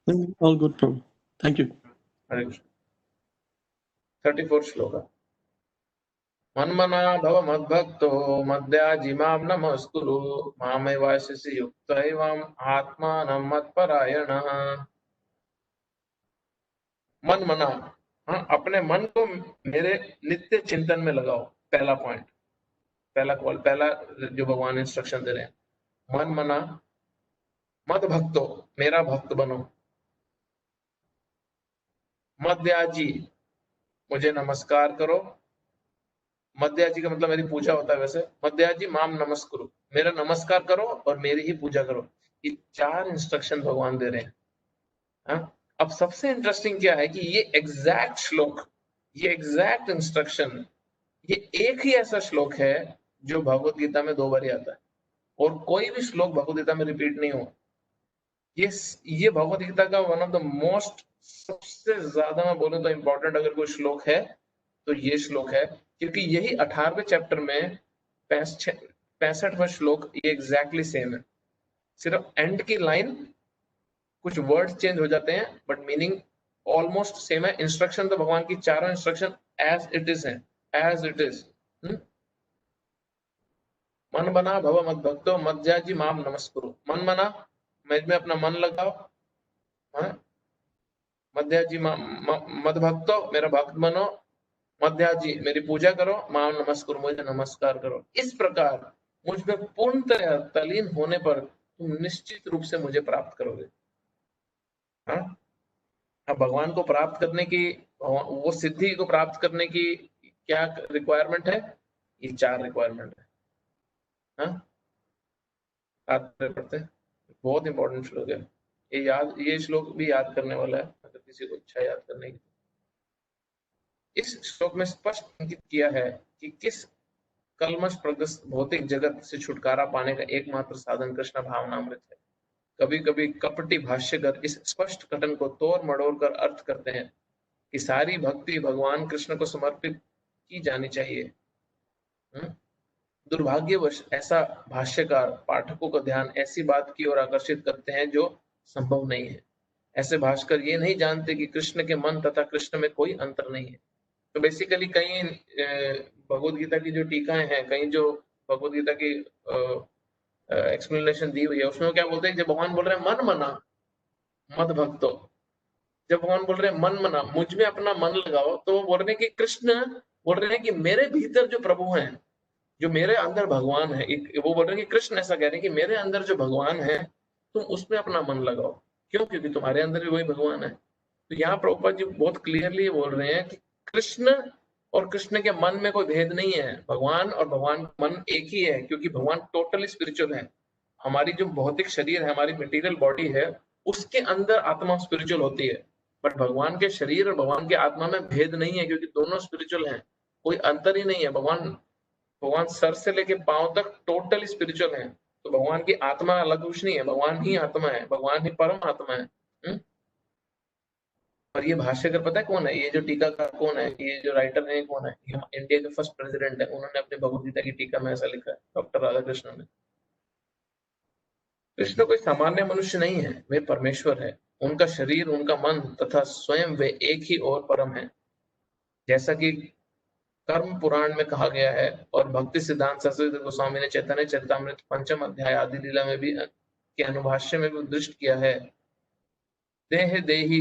All good, Prabhu. Thank you. हरे कृष्ण। 34 श्लोक। मन्मना भव मद्भक्तो मद्याजिमां नमस्कुरु मामेवाशिषि युक्तैवम् आत्मानं मत्परायणः। मन मना, हाँ, अपने मन को मेरे नित्य चिंतन में लगाओ। पहला पॉइंट, पहला जो भगवान इंस्ट्रक्शन दे रहे हैं, मन मना मद भक्तो, मेरा भक्त बनो, मद्याजी, मुझे नमस्कार करो। मद्याजी का मतलब मेरी पूजा होता है वैसे। मद्याजी माम नमस्कुरु, मेरा नमस्कार करो और मेरी ही पूजा करो। ये 4 इंस्ट्रक्शन भगवान दे रहे हैं। हाँ? अब सबसे इंटरेस्टिंग क्या है कि ये एग्जैक्ट श्लोक, ये एग्जैक्ट इंस्ट्रक्शन, ये एक ही ऐसा श्लोक है जो भगवत गीता में 2 बार आता है और कोई भी श्लोक भगवत गीता में रिपीट नहीं हुआ। ये भगवत गीता का वन ऑफ द मोस्ट, सबसे ज्यादा मैं बोलूं तो इम्पोर्टेंट अगर कोई श्लोक है तो ये श्लोक है, क्योंकि यही 18वें चैप्टर में 65वां श्लोक ये एग्जैक्टली सेम है। सिर्फ एंड की लाइन कुछ वर्ड चेंज हो जाते हैं बट मीनिंग ऑलमोस्ट सेम है। इंस्ट्रक्शन तो भगवान की चारों इंस्ट्रक्शन एज इट इज है, एज इट इज। मन बना भव मद भक्तो मद्याजी माम नमस्कुरु। मन बना, में अपना मन लगाओ। मद्याजी मद भक्तो, मेरा भक्त बनो। मद्याजी, मेरी पूजा करो। माम नमस्कुरु, मुझे नमस्कार करो। इस प्रकार मुझ में पूर्णतः तलीन होने पर तुम निश्चित रूप से मुझे प्राप्त करोगे। हाँ, अब भगवान को प्राप्त करने की, वो सिद्धि को प्राप्त करने की क्या रिक्वायरमेंट है? ये 4 रिक्वायरमेंट है। हाँ, पढ़ते हैं, बहुत इंपॉर्टेंट श्लोक है ये श्लोक भी याद करने वाला है अगर किसी को इच्छा याद करने की। इस श्लोक में स्पष्ट अंकित किया है कि किस कलमश प्रग्रस्त भौतिक जगत से छुटकारा पाने का एकमात्र साधन कृष्ण भावनामृत है। कभी कभी कपटी भाष्यकर इस स्पष्ट कथन को तोड़ मड़ोड़ कर अर्थ करते हैं कि सारी भक्ति भगवान कृष्ण को समर्पित की जानी चाहिए। दुर्भाग्यवश ऐसा भाष्यकार पाठकों का ध्यान ऐसी बात की ओर आकर्षित करते हैं जो संभव नहीं है। ऐसे भाष्यकार ये नहीं जानते कि कृष्ण के मन तथा कृष्ण में कोई अंतर नहीं है। तो बेसिकली कई भगवत गीता की जो टीकाएं हैं, कई जो भगवत गीता की एक्सप्लेनेशन दी हुई है, उसमें क्या बोलते हैं, जब भगवान बोल रहे हैं मन मना मद भक्तो, जब भगवान बोल रहे हैं मन मना, मुझ में अपना मन लगाओ, तो वो बोल रहे हैं कि कृष्ण बोल रहे हैं कि मेरे भीतर जो प्रभु हैं, जो मेरे अंदर भगवान है, वो बोल रहे हैं कि कृष्ण ऐसा कह रहे हैं कि मेरे अंदर जो भगवान है, तुम उसमें अपना मन लगाओ। क्यों? क्योंकि तुम्हारे अंदर भी वही भगवान है। तो यहाँ प्रभुपाद जी बहुत क्लियरली बोल रहे हैं कि कृष्ण और कृष्ण के मन में कोई भेद नहीं है। भगवान और भगवान का मन एक ही है, क्योंकि भगवान टोटली स्पिरिचुअल है। हमारी जो भौतिक शरीर है, हमारी मटेरियल बॉडी है, उसके अंदर आत्मा स्पिरिचुअल होती है। बट भगवान के शरीर और भगवान के आत्मा में भेद नहीं है, क्योंकि दोनों स्पिरिचुअल हैं। कोई अंतर ही नहीं है। भगवान भगवान सर से लेके पांव तक टोटली स्पिरिचुअल है। तो भगवान की आत्मा अलग कुछ नहीं है, भगवान ही आत्मा है, भगवान ही परम आत्मा है। और ये भाष्यकर पता है कौन है? ये जो टीकाकार कौन है, ये जो राइटर है कौन है? ये इंडिया के फर्स्ट प्रेसिडेंट है। उन्होंने अपनी भगवद गीता की टीका में ऐसा लिखा है, डॉक्टर राधाकृष्णन ने। कृष्ण कोई सामान्य मनुष्य नहीं है, वे परमेश्वर है। उनका शरीर, उनका मन तथा स्वयं वे एक ही और परम है। जैसा कि कर्म पुराण में कहा गया है और भक्ति सिद्धांत सरस्वती गोस्वामी ने चैतन्य चरितामृत पंचम अध्याय आदि लीला में भी के अनुभाष्य में भी उद्धृष्ट किया है। देह देही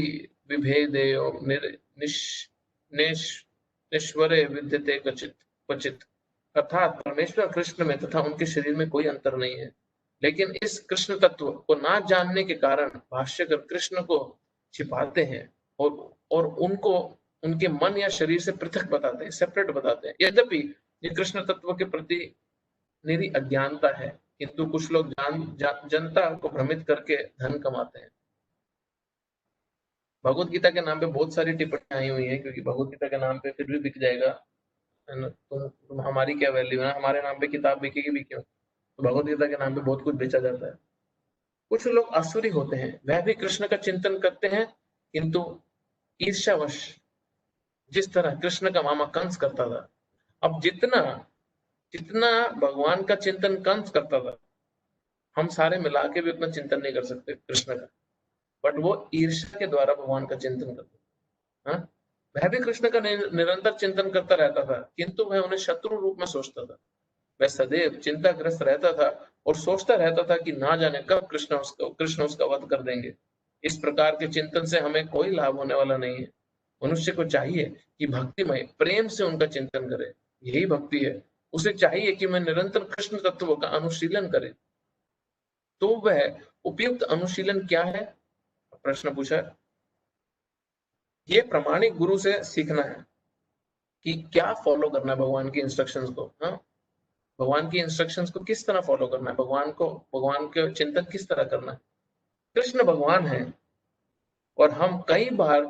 विभेदेयो निश्वरे विद्यते क्वचित, अर्थात परमेश्वर कृष्ण में तथा उनके शरीर में कोई अंतर नहीं है। लेकिन इस कृष्ण तत्व को ना जानने के कारण भाष्यकर कृष्ण को छिपाते हैं और उनको उनके मन या शरीर से पृथक बताते हैं, सेपरेट बताते हैं। यद्यपि ये कृष्ण तत्व के प्रति निरी अज्ञानता है, किंतु कुछ लोग जनता को भ्रमित करके धन कमाते हैं। भगवत गीता के नाम पे बहुत सारी टिप्पणियां आई हुई है, क्योंकि भगवत गीता के नाम पे फिर भी बिक जाएगा, है ना? तुम हमारी क्या वैल्यू है? हमारे नाम पे किताब बिकेगी भी क्यों? तो भगवत गीता के नाम पे बहुत कुछ बेचा जाता है। कुछ लोग आसुरी होते हैं, वह भी कृष्ण का चिंतन करते हैं, किंतु ईर्ष्यावश, जिस तरह कृष्ण का मामा कंस करता था। अब जितना जितना भगवान का चिंतन कंस करता था, हम सारे मिला के भी उतना चिंतन नहीं कर सकते कृष्ण का। बट वो ईर्ष्या के द्वारा भगवान का चिंतन करता। हाँ, वह भी कृष्ण का निरंतर चिंतन करता रहता था, किंतु वह उन्हें शत्रु रूप में सोचता था। वह सदैव चिंताग्रस्त रहता था और सोचता रहता था कि ना जाने कब कृष्ण उसका वध कर देंगे। इस प्रकार के चिंतन से हमें कोई लाभ होने वाला नहीं है। मनुष्य को चाहिए कि भक्तिमय प्रेम से उनका चिंतन करे, यही भक्ति है। उसे चाहिए कि मैं निरंतर कृष्ण तत्व का अनुशीलन करे। तो वह उपयुक्त अनुशीलन क्या है? प्रश्न पूछा। ये प्रामाणिक गुरु से सीखना है कि क्या फॉलो करना है भगवान की इंस्ट्रक्शंस को। हाँ, भगवान की इंस्ट्रक्शंस को किस तरह फॉलो करना है, भगवान के चिंतन किस तरह करना है। कृष्ण भगवान है और हम कई बार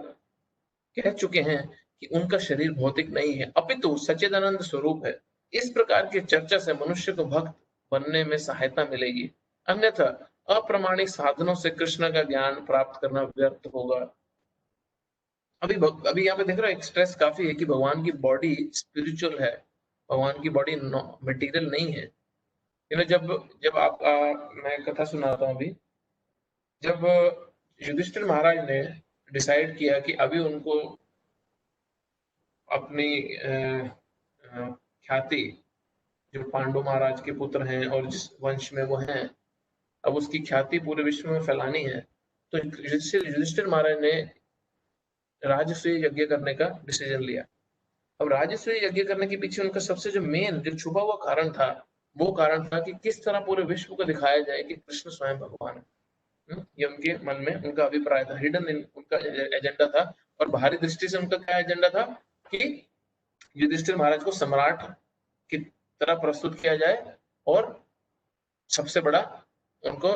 कह चुके हैं कि उनका शरीर भौतिक नहीं है, अपितु सच्चिदानंद स्वरूप है। इस प्रकार की चर्चा से मनुष्य को भक्त बनने में सहायता मिलेगी, अन्यथा अप्रामाणिक साधनों से कृष्ण का ज्ञान प्राप्त करना व्यर्थ होगा। अभी यहाँ पे देख रहा है, स्ट्रेस काफी है कि भगवान की बॉडी स्पिरिचुअल है, भगवान की बॉडी मटेरियल नहीं है। जब जब मैं कथा सुनाता हूँ अभी। जब युधिष्ठिर महाराज ने डिसाइड किया कि अभी उनको अपनी ख्याति, जो पांडु महाराज के पुत्र हैं और जिस वंश में वो हैं, अब उसकी ख्याति पूरे विश्व में फैलानी है, तो युधिष्ठिर महाराज ने राजसूय यज्ञ करने का डिसीजन लिया। अब राजसूय यज्ञ करने के पीछे उनका सबसे जो मेन, जो छुपा हुआ कारण था, वो कारण था कि किस तरह पूरे विश्व को दिखाया जाए कि कृष्ण स्वयं भगवान है। ये उनके मन में उनका अभिप्राय था, हिडन उनका एजेंडा था। और बाहरी दृष्टि से उनका क्या एजेंडा था कि युधिष्ठिर महाराज को सम्राट की तरह प्रस्तुत किया जाए और सबसे बड़ा उनको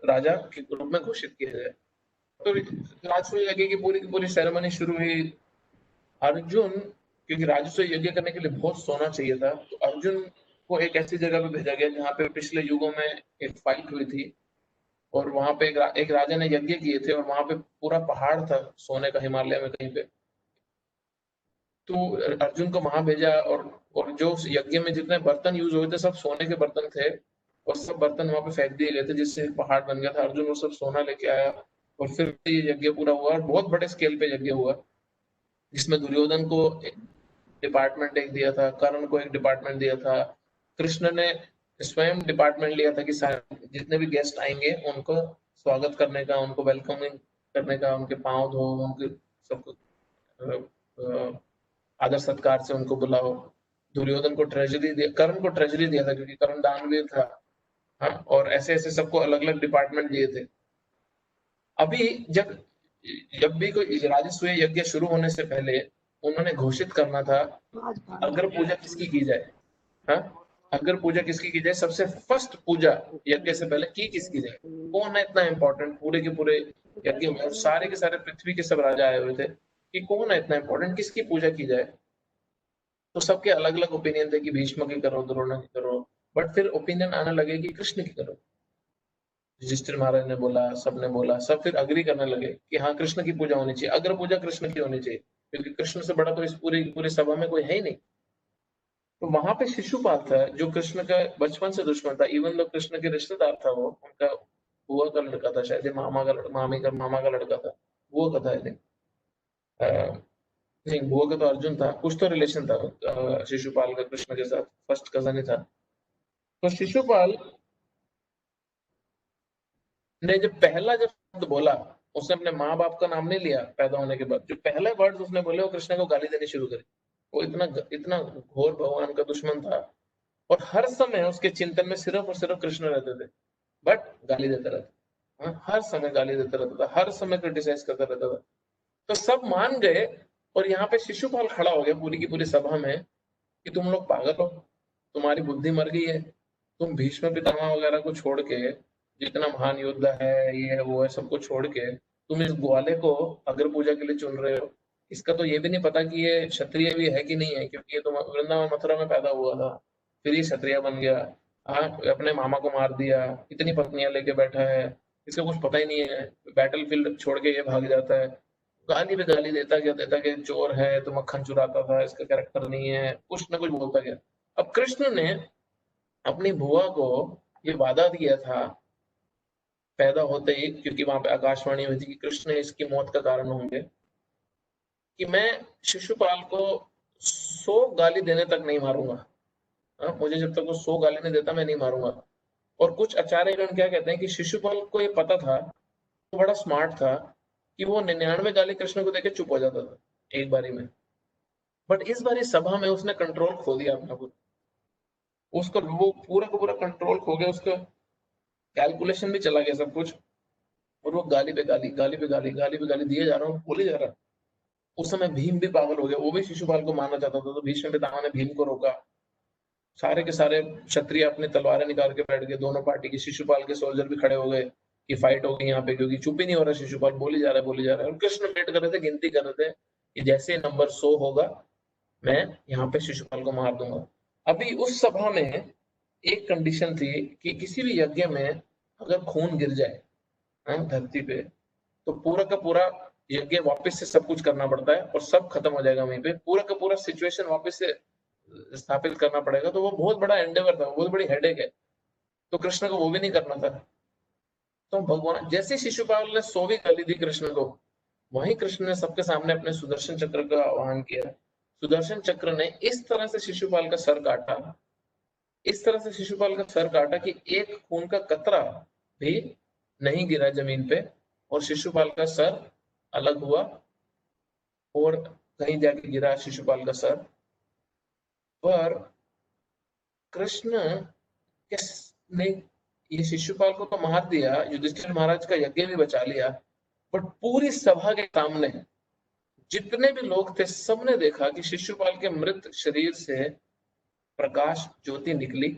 राजा के रूप में घोषित किया जाए। तो राजसूय यज्ञ की पूरी सेरेमनी शुरू हुई। अर्जुन, क्योंकि राजसूय यज्ञ करने के लिए बहुत सोना चाहिए था, तो अर्जुन को एक ऐसी जगह पे भेजा गया जहाँ पे पिछले युगों में एक फाइट हुई थी और वहां पे एक राजा ने यज्ञ किए थे और वहां पे पूरा पहाड़ था सोने का, हिमालय में कहीं पे। तो अर्जुन को वहां भेजा और जो यज्ञ में जितने बर्तन यूज हुए थे सब सोने के बर्तन थे और सब बर्तन वहां पे फेंक दिए गए थे, जिससे पहाड़ बन गया था। अर्जुन वो सब सोना लेके आया और फिर ये यज्ञ पूरा हुआ और बहुत बड़े स्केल पे यज्ञ हुआ, जिसमें दुर्योधन को डिपार्टमेंट एक दिया था, कर्ण को एक डिपार्टमेंट दिया था, कृष्ण ने स्वयं डिपार्टमेंट लिया था कि सारे जितने भी गेस्ट आएंगे उनको स्वागत करने का, उनको वेलकमिंग करने का, उनके पांव धो, उनके सबको आदर सत्कार से उनको बुलाओ। दुर्योधन को ट्रेजरी दिया, कर्ण को ट्रेजरी दिया था क्योंकि कर्ण दानवीर था। हाँ, और ऐसे ऐसे सबको अलग अलग डिपार्टमेंट दिए थे। अभी जब जब भी कोई राजस्व यज्ञ शुरू होने से पहले उन्होंने घोषित करना था अगर पूजा किसकी की जाए। हाँ, अगर पूजा किसकी की जाए, सबसे फर्स्ट पूजा यज्ञ से पहले की किसकी जाए, कौन है इतना इंपॉर्टेंट पूरे के पूरे यज्ञ में, और सारे के सारे पृथ्वी के सब राजा आए हुए थे कि कौन है इतना इंपॉर्टेंट, किसकी पूजा की जाए। तो सबके अलग अलग ओपिनियन थे कि भीष्म की करो, द्रोण की करो, बट फिर ओपिनियन आने लगे कि कृष्ण की करो। युधिष्ठिर महाराज ने बोला, सबने बोला, सब फिर अग्री करने लगे कि हाँ कृष्ण की पूजा होनी चाहिए, अग्र पूजा कृष्ण की होनी चाहिए, क्योंकि कृष्ण से बड़ा तो इस पूरी पूरी सभा में कोई है ही नहीं। तो वहां पे शिशुपाल था जो कृष्ण का बचपन से दुश्मन था, इवन तो कृष्ण के रिश्तेदार था, वो उनका बुआ का लड़का था, शायद ये मामा का मामा का लड़का था, बुआ का था आई थिंक, नहीं बुआ का तो अर्जुन था, कुछ तो रिलेशन था शिशुपाल का कृष्ण के साथ, फर्स्ट कजन ही था। तो शिशुपाल ने जब शब्द बोला, उसने अपने माँ बाप का नाम नहीं लिया पैदा होने के बाद, जो पहले वर्ड उसने बोले वो कृष्ण को गाली देनी शुरू करी। वो इतना इतना घोर भगवान का दुश्मन था, और हर समय उसके चिंतन में सिर्फ और सिर्फ कृष्ण रहते थे, बट गाली देता रहता। हाँ, हर समय गाली देता रहता था, हर समय क्रिटिसाइज करता रहता था। तो सब मान गए, और यहाँ पे शिशुपाल खड़ा हो गया पूरी की पूरी सभा में कि तुम लोग पागल हो, तुम्हारी बुद्धि मर गई है, तुम भीष्म पितामह वगैरह को छोड़ के, जितना महान योद्धा है ये है वो है सबको छोड़ के तुम इस ग्वाले को अग्र पूजा के लिए चुन रहे हो। इसका तो ये भी नहीं पता कि ये क्षत्रिय भी है कि नहीं है, क्योंकि ये तो वृंदावन मथुरा में पैदा हुआ था, फिर ये क्षत्रिय बन गया। हाँ, अपने मामा को मार दिया, इतनी पत्नियां लेके बैठा है, इसका कुछ पता ही नहीं है, बैटल फील्ड छोड़ के ये भाग जाता है। गाली पे गाली देता गया, चोर है, तो मक्खन चुराता था, इसका कैरेक्टर नहीं है, कुछ ना कुछ बोलता गया। अब कृष्ण ने अपनी बुआ को ये वादा दिया था पैदा होते ही, क्योंकि वहां पे आकाशवाणी हुई थी कि कृष्ण इसकी मौत का कारण होंगे, कि मैं शिशुपाल को 100 गाली देने तक नहीं मारूंगा। हाँ, मुझे जब तक वो 100 गाली नहीं देता मैं नहीं मारूंगा। और कुछ आचार्यगण क्या कहते हैं कि शिशुपाल को ये पता था, वो बड़ा स्मार्ट था, कि वो 99 गाली कृष्ण को देके चुप हो जाता था एक बारी में, बट इस बारी सभा में उसने कंट्रोल खो दिया अपना खुद। उसका वो पूरा का पूरा कंट्रोल खो गया, उसका कैलकुलेशन भी चला गया सब कुछ, और वो गाली पे गाली, गाली पे गाली, गाली पे गाली दिए जा रहा हूँ, बोले जा रहा। उस समय भीम भी पागल हो गया, वो भी शिशुपाल को मारना चाहता था, तो भीष्म पितामह ने भीम को रोका। सारे के सारे क्षत्रिय अपने तलवारें निकाल के बैठ गए, दोनों पार्टी के, शिशुपाल के सोल्जर भी खड़े हो गए कि फाइट हो गई यहाँ पे, क्योंकि चुप ही नहीं हो रहा शिशुपाल, बोली जा रहा है बोली जा रहा है। और कृष्ण वेट कर रहे थे, गिनती कर रहे थे कि जैसे नंबर 100 होगा मैं यहाँ पे शिशुपाल को मार दूंगा। अभी उस सभा में एक कंडीशन थी कि किसी भी यज्ञ में अगर खून गिर जाए धरती पे, तो पूरा का पूरा यज्ञ वापस से सब कुछ करना पड़ता है, और सब खत्म हो जाएगा वहीं पे, पूरा का पूरा सिचुएशन वापस से स्थापित करना पड़ेगा। तो वो बहुत बड़ा एंडेवर था, बहुत बड़ी हेडेक है, तो कृष्ण को वो भी नहीं करना था। तो भगवान जैसे शिशुपाल ने 100वीं गाली दी कृष्ण को, वहीं कृष्ण ने सबके सामने अपने सुदर्शन चक्र का आह्वान किया। सुदर्शन चक्र ने इस तरह से शिशुपाल का सर काटा, इस तरह से शिशुपाल का सर काटा कि एक खून का कतरा भी नहीं गिरा जमीन पे, और शिशुपाल का सर अलग हुआ, और कहीं जाके गिरा शिशुपाल का सर। पर कृष्ण ने ये शिशुपाल को तो मार दिया, युधिष्ठिर महाराज का यज्ञ भी बचा लिया, बट पूरी सभा के सामने जितने भी लोग थे सबने देखा कि शिशुपाल के मृत शरीर से प्रकाश ज्योति निकली,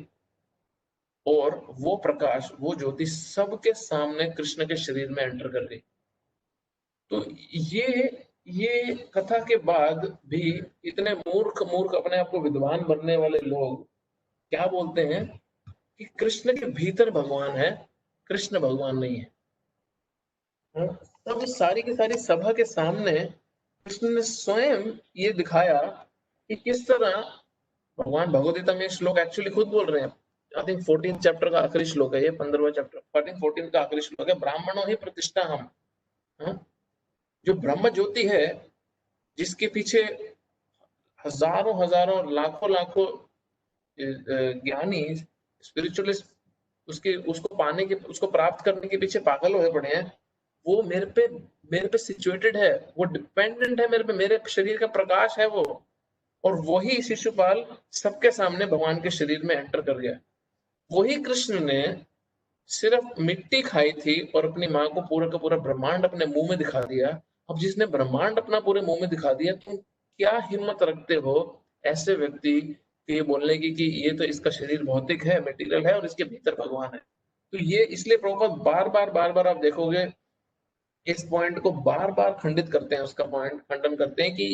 और वो प्रकाश वो ज्योति सबके सामने कृष्ण के शरीर में एंटर कर गई। तो ये कथा के बाद भी इतने मूर्ख मूर्ख अपने आप को विद्वान बनने वाले लोग क्या बोलते हैं कि कृष्ण के भीतर भगवान है, कृष्ण भगवान नहीं है। तब इस सारी की सारी सभा के सामने कृष्ण ने स्वयं ये दिखाया कि किस तरह भगवान भगवद गीता में श्लोक एक्चुअली खुद बोल रहे हैं। आई थिंक 14 चैप्टर का आखिरी श्लोक है ये, 15वां चैप्टर 14 का आखिरी श्लोक है, ब्राह्मणों ही प्रतिष्ठा हम। जो ब्रह्म ज्योति है, जिसके पीछे हजारों हजारों लाखों लाखों ज्ञानी स्पिरिचुअलिस्ट उसको पाने के, उसको प्राप्त करने के पीछे पागल हुए पड़े हैं, वो मेरे पे सिचुएटेड है, वो डिपेंडेंट है मेरे पे, मेरे शरीर का प्रकाश है वो। और वही शिशुपाल सबके सामने भगवान के शरीर में एंटर कर गया। वही कृष्ण ने सिर्फ मिट्टी खाई थी और अपनी माँ को पूरा का पूरा ब्रह्मांड अपने मुंह में दिखा दिया। अब जिसने ब्रह्मांड अपना पूरे मुंह में दिखा दिया, तुम क्या हिम्मत रखते हो ऐसे व्यक्ति के ये बोलने की कि ये तो इसका शरीर भौतिक है, मटेरियल है और इसके भीतर भगवान है। तो ये इसलिए प्रभुपाद बार-बार आप देखोगे इस पॉइंट को बार-बार खंडित करते हैं, उसका पॉइंट खंडन करते हैं कि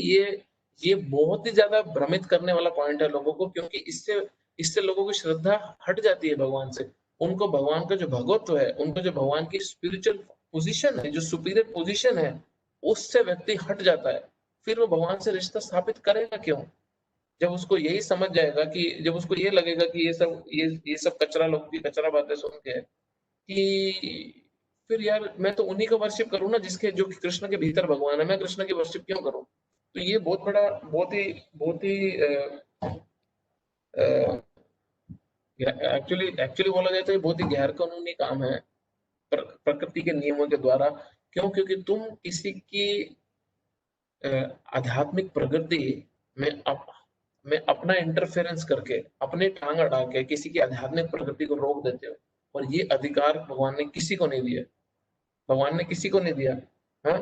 ये बहुत ही ज़्यादा भ्रमित करने वाला पॉइंट है लोगों को, क्योंकि इससे इससे लोगों की श्रद्धा हट जाती है भगवान से। उनको भगवान का जो भगवत्व है, उनको जो भगवान की स्पिरिचुअल पोजीशन है, जो सुपीरियर पोजीशन है, उससे व्यक्ति हट जाता है। फिर वो भगवान से रिश्ता स्थापित करेगा क्यों? जब उसको यही समझ जाएगा कि जब उसको ये लगेगा कि ये सब कचरा लोगों की कचरा बातें सुन के कि फिर यार मैं तो उन्हीं का वर्शिप करूँ ना जिसके जो कि कृष्ण के भीतर भगवान है, मैं कृष्ण की वर्शिप क्यों करूँ? तो ये बहुत बड़ा बहुत ही एक्चुअली एक्चुअली बोला जाए तो ये बहुत ही गैर कानूनी काम है प्रकृति के नियमों के द्वारा। क्यों? क्योंकि तुम किसी की आध्यात्मिक प्रगति में में अपना इंटरफेरेंस करके अपने टांग अड़ा के किसी की आध्यात्मिक प्रगति को रोक देते हो, और ये अधिकार भगवान ने किसी को नहीं दिया। भगवान ने किसी को नहीं दिया। हाँ,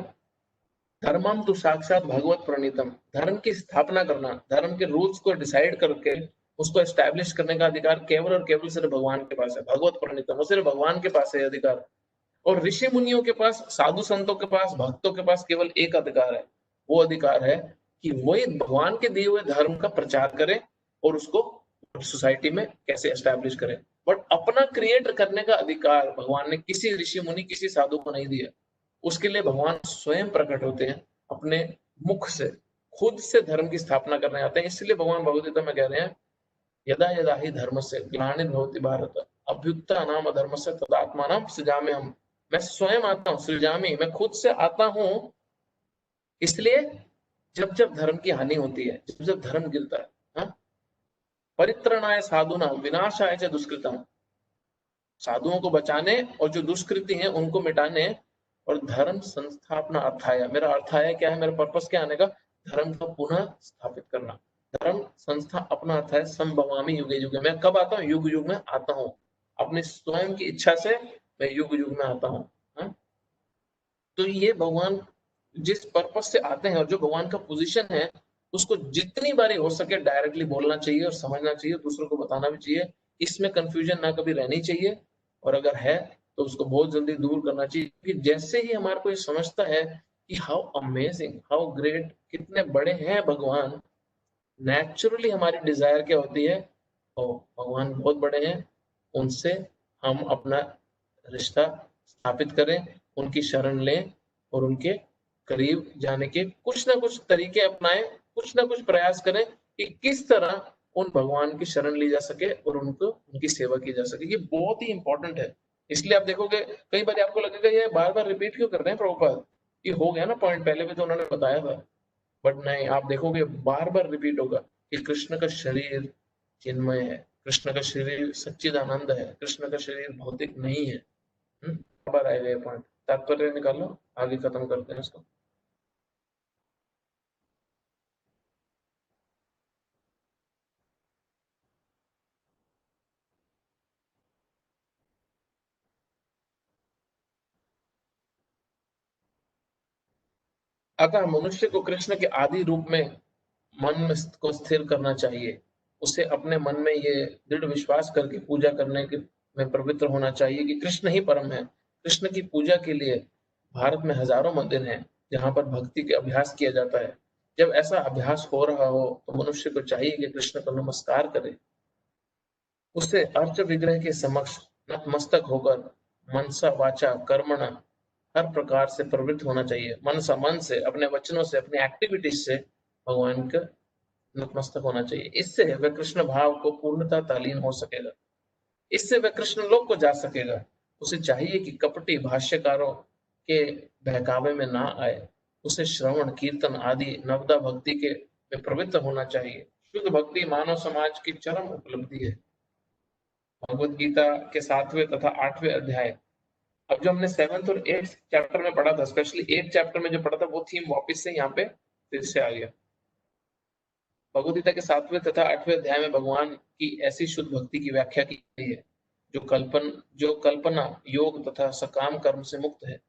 धर्मम तो साक्षात भगवत प्रणीतम, धर्म की स्थापना करना, धर्म के रूल्स को डिसाइड करके उसको एस्टैब्लिश करने का अधिकार केवल और केवल सिर्फ भगवान के पास है। भगवत प्रणीतम, वो सिर्फ भगवान के पास है अधिकार। और ऋषि मुनियों के पास, साधु संतों के पास, भक्तों के पास केवल एक अधिकार है। वो अधिकार है कि वही भगवान के दिए हुए धर्म का प्रचार करें और उसको सोसाइटी में कैसे एस्टैब्लिश करें। बट अपना क्रिएट करने का अधिकार भगवान ने किसी ऋषि मुनि, किसी साधु को नहीं दिया। उसके लिए भगवान स्वयं प्रकट होते हैं, अपने मुख से, खुद से धर्म की स्थापना करने आते हैं। इसलिए भगवान भगवद गीता में कह रहे हैं, यदा यदा ही धर्मस्य ग्लानिर्भवति भारत अभ्युत्थानाम अधर्मस्य तदात्मानं सृजाम्यहम्। मैं स्वयं आता हूँ, सृजामी, मैं खुद से आता हूँ। इसलिए जब जब धर्म की हानि होती है, जब जब धर्म गिरता है, हाँ, परित्रणाय साधूनां विनाशाय च दुष्कृतम्, साधुओं को बचाने और जो दुष्कृति हैं उनको मिटाने, और धर्म संस्थापना अर्थाय, मेरा अर्थाय क्या है, मेरा पर्पस क्या आने का, धर्म को पुनः स्थापित करना। धर्म संस्था अपना अर्थ है संभवामी युगे युगे, मैं कब आता हूँ? युग युग में आता हूँ, अपनी स्वयं की इच्छा से मैं युग युग में आता हूँ। तो ये भगवान जिस पर्पस से आते हैं और जो भगवान का पोजीशन है, उसको जितनी बारी हो सके डायरेक्टली बोलना चाहिए और समझना चाहिए, दूसरों को बताना भी चाहिए। इसमें कंफ्यूजन ना कभी रहनी चाहिए, और अगर है तो उसको बहुत जल्दी दूर करना चाहिए। कि जैसे ही हमारे को ये समझता है कि हाउ अमेजिंग, हाउ ग्रेट, कितने बड़े हैं भगवान, नेचुरली हमारी डिजायर क्या होती है, ओ भगवान बहुत बड़े हैं, उनसे हम अपना रिश्ता स्थापित करें, उनकी शरण लें और उनके करीब जाने के कुछ ना कुछ तरीके अपनाएं, कुछ ना कुछ प्रयास करें कि किस तरह उन भगवान की शरण ली जा सके और उनको उनकी सेवा की जा सके। ये बहुत ही इंपॉर्टेंट है। इसलिए आप देखोगे कई बार आपको लगेगा ये बार बार रिपीट क्यों कर रहे हैं प्रभुपाद, ये हो गया ना पॉइंट, पहले भी तो उन्होंने बताया था। बट नहीं, आप देखोगे बार बार रिपीट होगा कि कृष्ण का शरीर चिन्मय है, कृष्ण का शरीर सच्चिदानंद है, कृष्ण का शरीर भौतिक नहीं है। बार आएगा ये पॉइंट, तात्पर्य निकालो, आगे खत्म करते हैं इसको। अतः मनुष्य को कृष्ण के आदि रूप में मन में को स्थिर करना चाहिए। उसे अपने मन में ये दृढ़ विश्वास करके पूजा करने के में पवित्र होना चाहिए कि कृष्ण ही परम है। कृष्ण की पूजा के लिए भारत में हजारों मंदिर हैं जहाँ पर भक्ति के अभ्यास किया जाता है। जब ऐसा अभ्यास हो रहा हो तो मनुष्य को चाहिए कि कृष्ण को नमस्कार करे, उसे अर्च विग्रह के समक्ष नतमस्तक होकर मनसा वाचा कर्मणा हर प्रकार से प्रवृत्त होना चाहिए। मनसा, मन से, अपने वचनों से, अपनी एक्टिविटीज से भगवान का नतमस्तक होना चाहिए। इससे वह कृष्ण भाव को पूर्णतः तल्लीन हो सकेगा, इससे वह कृष्ण लोक को जा सकेगा। उसे चाहिए कि कपटी भाष्यकारों के बहकावे में ना आए, उसे श्रवण कीर्तन आदि नवदा भक्ति के में प्रवृत्त होना चाहिए। शुद्ध भक्ति मानव समाज की चरम उपलब्धि है। भगवत गीता के 7वें तथा 8वें अध्याय, अब जो हमने 7th और 8th चैप्टर में पढ़ा था, स्पेशली 8th चैप्टर में जो पढ़ा था वो थीम वापस से यहाँ पे फिर से आ गया। भगवद गीता के 7वें तथा 8वें अध्याय में भगवान की ऐसी शुद्ध भक्ति की व्याख्या की गई है जो कल्पना योग तथा सकाम कर्म से मुक्त है,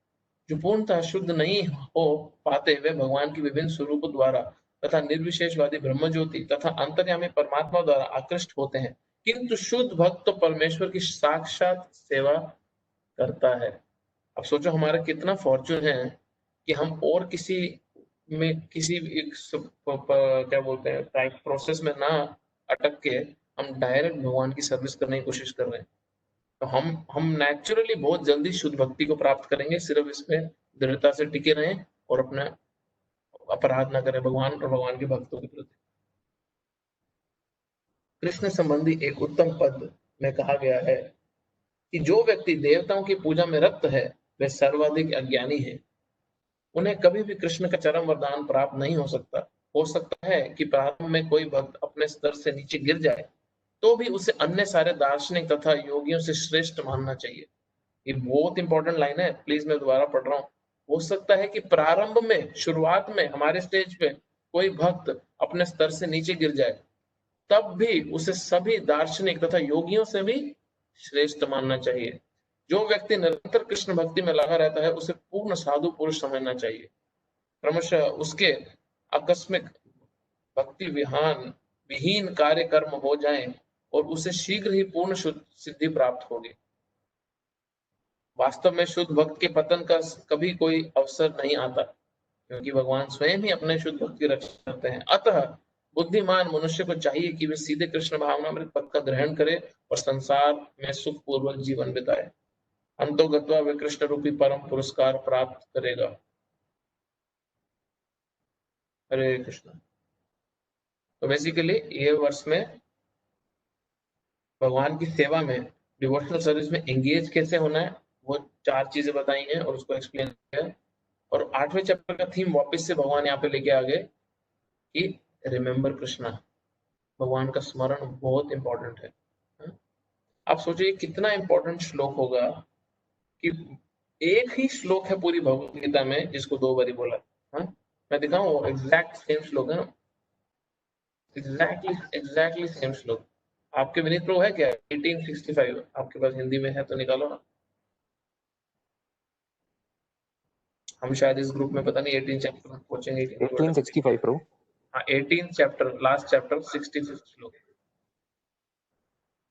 जो पूर्णतः शुद्ध नहीं हो पाते, वे भगवान की विभिन्न स्वरूपों द्वारा तथा निर्विशेषवादी ब्रह्म ज्योति तथा अंतर्यामी परमात्मा द्वारा आकृष्ट होते हैं। किंतु शुद्ध भक्त तो परमेश्वर की साक्षात सेवा करता है। अब सोचो हमारा कितना फॉर्चून है कि हम और किसी में किसी एक क्या बोलते हैं टाइप प्रोसेस में ना अटक के हम डायरेक्ट भगवान की सर्विस करने की कोशिश कर रहे हैं। तो हम नेचुरली बहुत जल्दी शुद्ध भक्ति को प्राप्त करेंगे, सिर्फ इसमें दृढ़ता से टिके रहें और अपना अपराध ना करें भगवान और भगवान के भक्तों के प्रति। कृष्ण संबंधी एक उत्तम पद में कहा गया है कि जो व्यक्ति देवताओं की पूजा में रत है, वह सर्वाधिक अज्ञानी है। उन्हें कभी भी कृष्ण का चरम वरदान प्राप्त नहीं हो सकता। हो सकता है कि प्रारंभ में कोई भक्त अपने स्तर से नीचे गिर जाए, तो भी उसे अन्य सारे दार्शनिक तथा योगियों से श्रेष्ठ मानना चाहिए। ये बहुत इंपॉर्टेंट लाइन है, प्लीज मैं दोबारा पढ़ रहा हूँ। हो सकता है कि प्रारंभ में, शुरुआत में हमारे स्टेज पे कोई भक्त अपने स्तर से नीचे गिर जाए, तब भी उसे सभी दार्शनिक तथा योगियों से भी श्रेष्ठ मानना चाहिए। जो व्यक्ति निरंतर कृष्ण भक्ति में लगा रहता है, उसे पूर्ण साधु पुरुष समझना चाहिए। क्रमशः उसके आकस्मिक भक्ति विहीन कार्य कर्म हो जाएं और उसे शीघ्र ही पूर्ण सिद्धि प्राप्त होगी। वास्तव में शुद्ध भक्त के पतन का कभी कोई अवसर नहीं आता, क्योंकि भगवान स्वयं ही अपने शुद्ध भक्त की रक्षा करते हैं। अतः बुद्धिमान मनुष्य को चाहिए कि वे सीधे कृष्ण भावनामृत पद का ग्रहण करे और संसार में सुखपूर्वक जीवन बिताए। अंतोगत्वा वे कृष्ण रूपी परम पुरस्कार प्राप्त करेगा। हरे कृष्ण। तो बेसिकली ये वर्ष में भगवान की सेवा में, डिवोशनल सर्विस में एंगेज कैसे होना है, वो 4 चीजें बताई हैं और उसको एक्सप्लेन किया है। और 8वें चैप्टर का थीम वापस से भगवान यहाँ पे लेके आ गए कि रिमेम्बर कृष्णा, भगवान का स्मरण बहुत इंपॉर्टेंट है। आप सोचिए कितना इंपॉर्टेंट श्लोक होगा कि एक ही श्लोक है पूरी भगवत गीता में जिसको 2 बारी बोला। मैं दिखाऊं, एग्जैक्ट सेम श्लोक है ना, एग्जैक्टली सेम श्लोक। आपके विनीत प्रभु है क्या 1865? आपके पास हिंदी में है तो निकालो ना। हम शायद इस ग्रुप में पता नहीं 18 चैप्टर पहुंचेंगे। 1865 प्रभु। हाँ 18 चैप्टर, लास्ट चैप्टर 65 श्लोक।